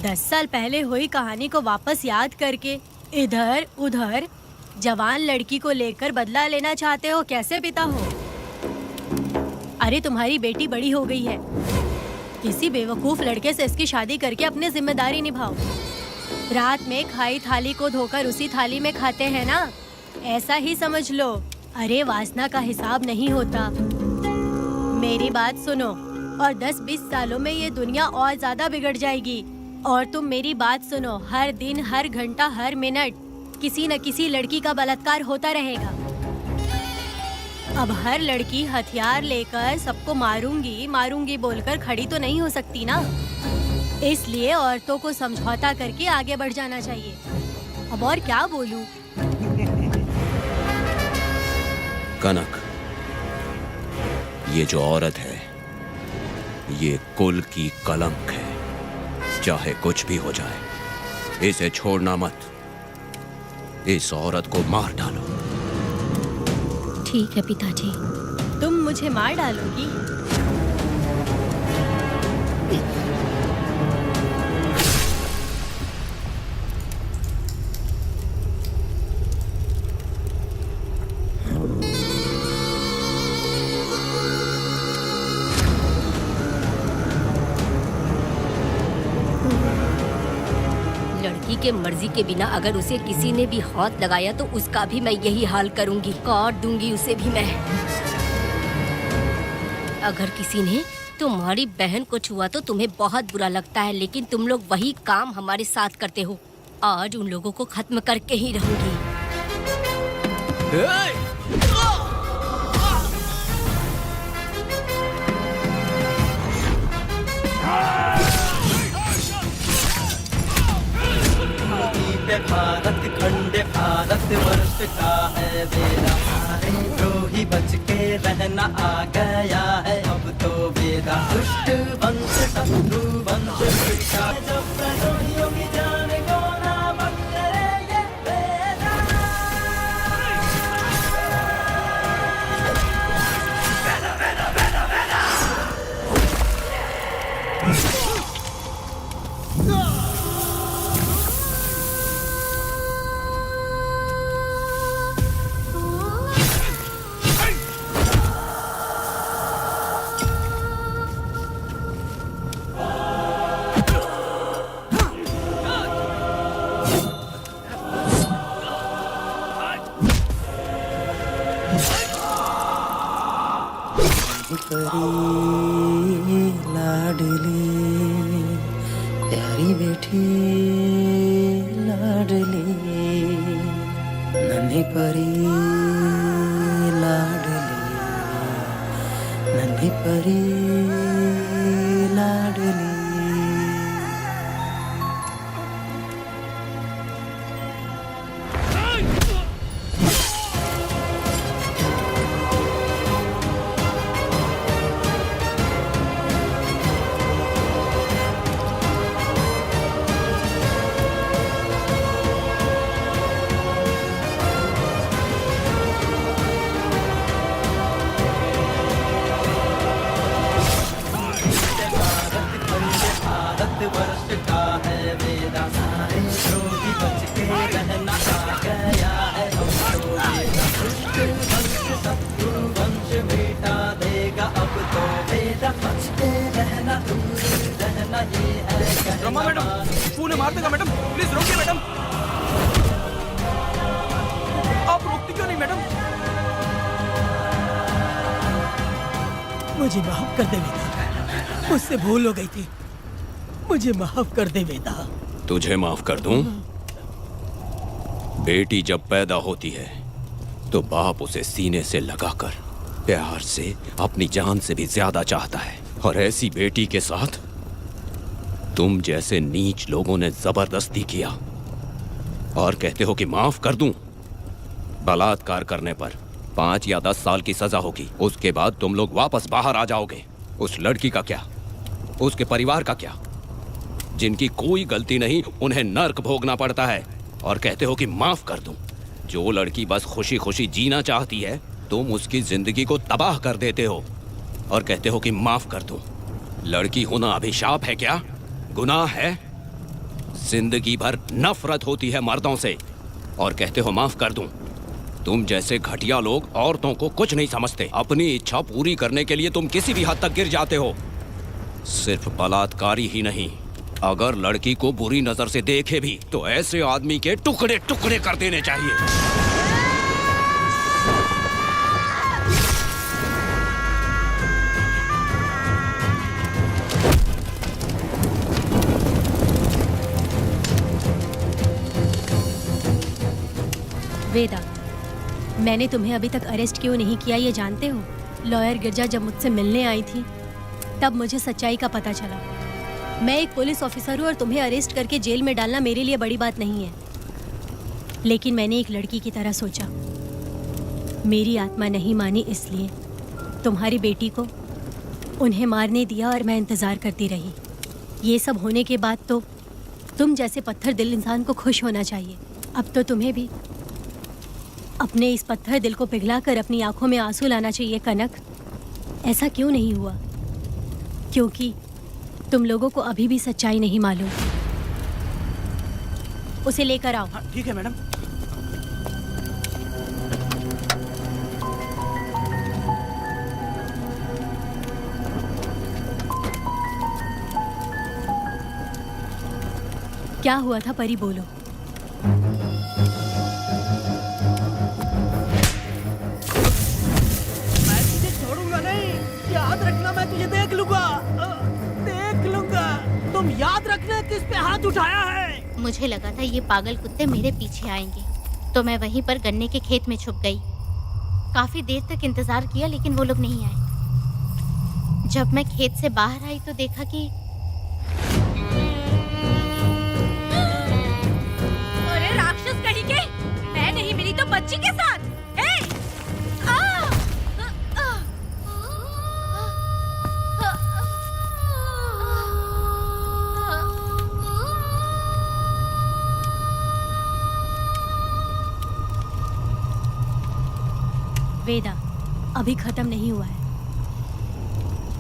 10 साल पहले हुई कहानी को वापस याद करके इधर उधर जवान लड़की को लेकर बदला लेना चाहते हो? कैसे पिता हो? अरे तुम्हारी बेटी बड़ी हो गई है, किसी बेवकूफ लड़के से इसकी शादी करके अपनी जिम्मेदारी निभाओ। रात में खाई थाली को धोकर उसी थाली में खाते हैं ना, ऐसा ही समझ लो। अरे वासना का हिसाब नहीं होता। मेरी बात सुनो, और 10-20 सालों में ये दुनिया और ज्यादा बिगड़ जाएगी। और तुम मेरी बात सुनो, हर दिन, हर घंटा, हर मिनट किसी न किसी लड़की का बलात्कार होता रहेगा। अब हर लड़की हथियार लेकर सबको मारूंगी मारूंगी बोलकर खड़ी तो नहीं हो सकती ना। इसलिए औरतों को समझौता करके आगे बढ़ जाना चाहिए। अब और क्या बोलूं? कनक, ये जो औरत है ये कुल की कलंक है। चाहे कुछ भी हो जाए, इसे छोड़ना मत। इस औरत को मार डालो। ठीक है पिताजी। तुम मुझे मार डालोगी? लड़की के मर्जी के बिना अगर उसे किसी ने भी हाथ लगाया तो उसका भी मैं यही हाल करूंगी, काट दूंगी उसे भी मैं। अगर किसी ने तुम्हारी बहन को छुआ तो तुम्हें बहुत बुरा लगता है, लेकिन तुम लोग वही काम हमारे साथ करते हो। आज उन लोगों को खत्म करके ही रहूंगी। भारत खंड भारत वर्ष का है बेड़ा, सारे द्रोही बच के रहना आ गया है अब तो बेड़ा। दुष्ट वंश शत्रु वंश मिटा, जब द्रोहियों की जान को ना बख्शे ये बेड़ा। लाडली प्यारी बेटी लाडली, नन्ही परी लाडली, नन्ही परी लाडली। वर्ष का है मेरा, सारे द्रोही बच के रहना आ गया है अब तो बेड़ा। दुष्ट वंश शत्रु वंश मिटा देगा अब तो बेड़ा। बच के रहना दूर रहना ये है रमा मैडम, तूने मार देगा मैडम, प्लीज रोकिए मैडम। आप रोकती क्यों नहीं मैडम? मुझे माफ कर दे वेदा, मुझसे भूल हो गई थी, मुझे माफ कर दे वेदा। तुझे माफ कर दूं? बेटी जब पैदा होती है तो बाप उसे सीने से लगाकर प्यार से अपनी जान से भी ज्यादा चाहता है, और ऐसी बेटी के साथ तुम जैसे नीच लोगों ने जबरदस्ती किया और कहते हो कि माफ कर दूं। बलात्कार करने पर 5 या 10 साल की सजा होगी, उसके बाद तुम लोग वापस बाहर आ जाओगे। उस लड़की का क्या, उसके परिवार का क्या? जिनकी कोई गलती नहीं उन्हें नर्क भोगना पड़ता है, और कहते हो कि माफ कर दूं। जो लड़की बस खुशी खुशी जीना चाहती है तुम उसकी जिंदगी को तबाह कर देते हो और कहते हो कि माफ कर दूं। लड़की होना अभिशाप है क्या, गुनाह है? जिंदगी भर नफरत होती है मर्दों से और कहते हो माफ कर दूं। तुम जैसे घटिया लोग औरतों को कुछ नहीं समझते। अपनी इच्छा पूरी करने के लिए तुम किसी भी हद तक गिर जाते हो। सिर्फ बलात्कारी ही नहीं, अगर लड़की को बुरी नजर से देखे भी तो ऐसे आदमी के टुकड़े टुकड़े कर देने चाहिए। वेदा, मैंने तुम्हें अभी तक अरेस्ट क्यों नहीं किया ये जानते हो? लॉयर गिरजा जब मुझसे मिलने आई थी तब मुझे सच्चाई का पता चला। मैं एक पुलिस ऑफिसर हूँ और तुम्हें अरेस्ट करके जेल में डालना मेरे लिए बड़ी बात नहीं है, लेकिन मैंने एक लड़की की तरह सोचा। मेरी आत्मा नहीं मानी, इसलिए तुम्हारी बेटी को उन्हें मारने दिया और मैं इंतज़ार करती रही। ये सब होने के बाद तो तुम जैसे पत्थर दिल इंसान को खुश होना चाहिए। अब तो तुम्हें भी अपने इस पत्थर दिल को पिघलाकर अपनी आंखों में आंसू लाना चाहिए कनक। ऐसा क्यों नहीं हुआ? क्योंकि तुम लोगों को अभी भी सच्चाई नहीं मालूम। उसे लेकर आओ। ठीक है मैडम। क्या हुआ था परी, बोलो। मैं तुझे छोड़ूंगा नहीं, याद रखना, मैं तुझे देख लूंगा, देख लूंगा। तुम याद रखना किस पे हाथ उठाया है। मुझे लगा था ये पागल कुत्ते मेरे पीछे आएंगे, तो मैं वहीं पर गन्ने के खेत में छुप गई। काफी देर तक इंतजार किया लेकिन वो लोग नहीं आए। जब मैं खेत से बाहर आई तो देखा कि अरे राक्षस कहीं के, मैं नहीं मिली तो बच्ची के साथ। वेदा, अभी खत्म नहीं हुआ है,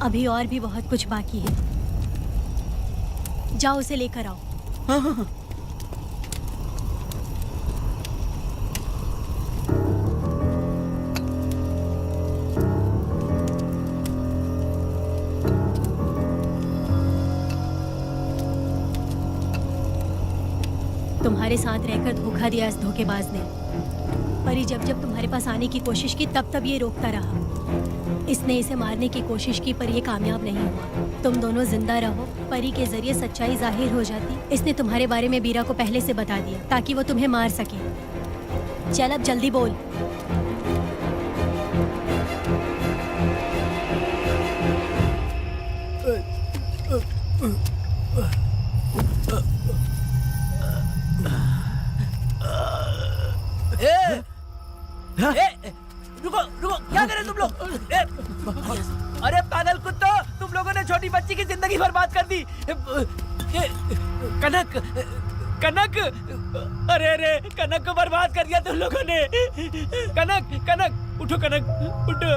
अभी और भी बहुत कुछ बाकी है। जाओ उसे लेकर आओ। हाँ हाँ हाँ। तुम्हारे साथ रहकर धोखा दिया इस धोखेबाज ने। परी जब जब तुम्हारे पास आने की कोशिश की तब तब ये रोकता रहा। इसने इसे मारने की कोशिश की पर ये कामयाब नहीं हुआ। तुम दोनों जिंदा रहो, परी के जरिए सच्चाई जाहिर हो जाती। इसने तुम्हारे बारे में बीरा को पहले से बता दिया ताकि वो तुम्हें मार सके। चल अब जल्दी बोल। रुको रुको, क्या कर रहे तुम लोग? अरे पागल कुत्तो, तुम लोगों ने छोटी बच्ची की जिंदगी बर्बाद कर दी। कनक, कनक, अरे अरे कनक को बर्बाद कर दिया तुम लोगों ने। कनक, कनक उठो, कनक उठो।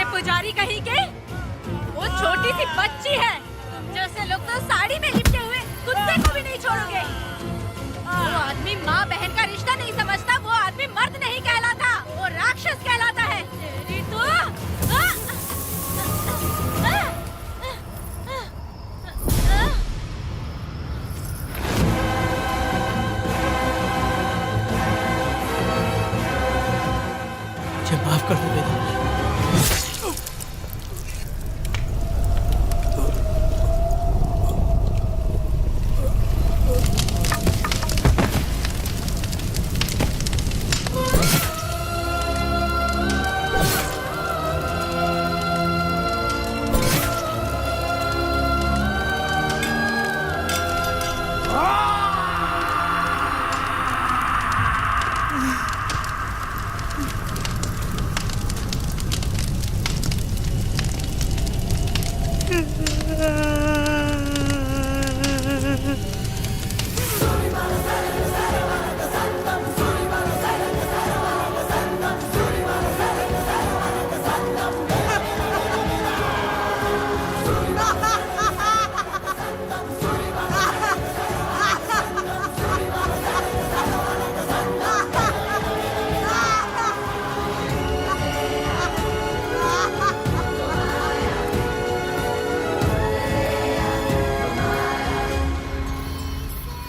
पुजारी कहीं के, वो छोटी सी बच्ची है। जैसे लोग तो साड़ी में लिपटे हुए कुत्ते को भी नहीं छोड़ोगे। वो आदमी माँ बहन का रिश्ता नहीं समझता, वो आदमी मर्द नहीं कहलाता, वो राक्षस कहलाता है। तेरी तो मुझे माफ कर दो बेटा।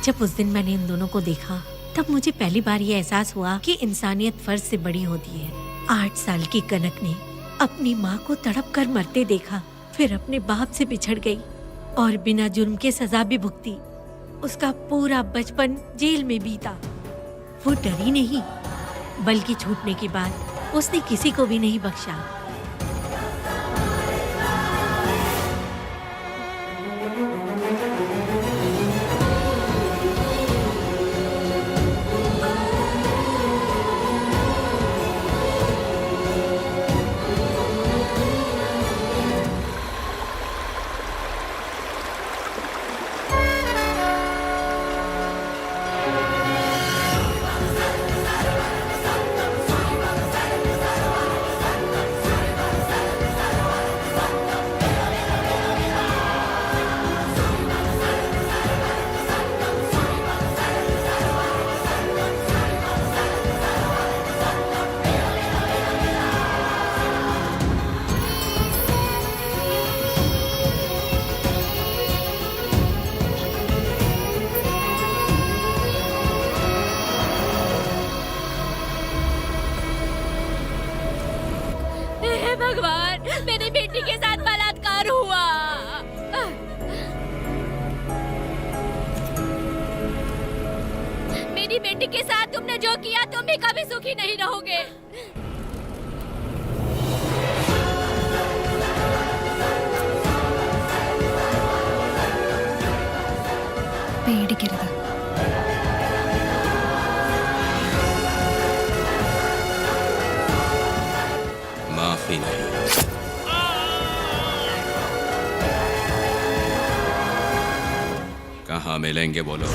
जब उस दिन मैंने इन दोनों को देखा तब मुझे पहली बार ये एहसास हुआ कि इंसानियत फर्ज से बड़ी होती है। 8 साल की कनक ने अपनी माँ को तड़प कर मरते देखा, फिर अपने बाप से बिछड़ गई और बिना जुर्म के सजा भी भुगती। उसका पूरा बचपन जेल में बीता। वो डरी नहीं, बल्कि छूटने के बाद उसने किसी को भी नहीं बख्शा। भगवान, मेरी बेटी के साथ बलात्कार हुआ। मेरी बेटी के साथ तुमने जो किया, तुम भी कभी सुखी नहीं रहोगे। पेड़ गिर गया। माफी नहीं। कहाँ मिलेंगे बोलो।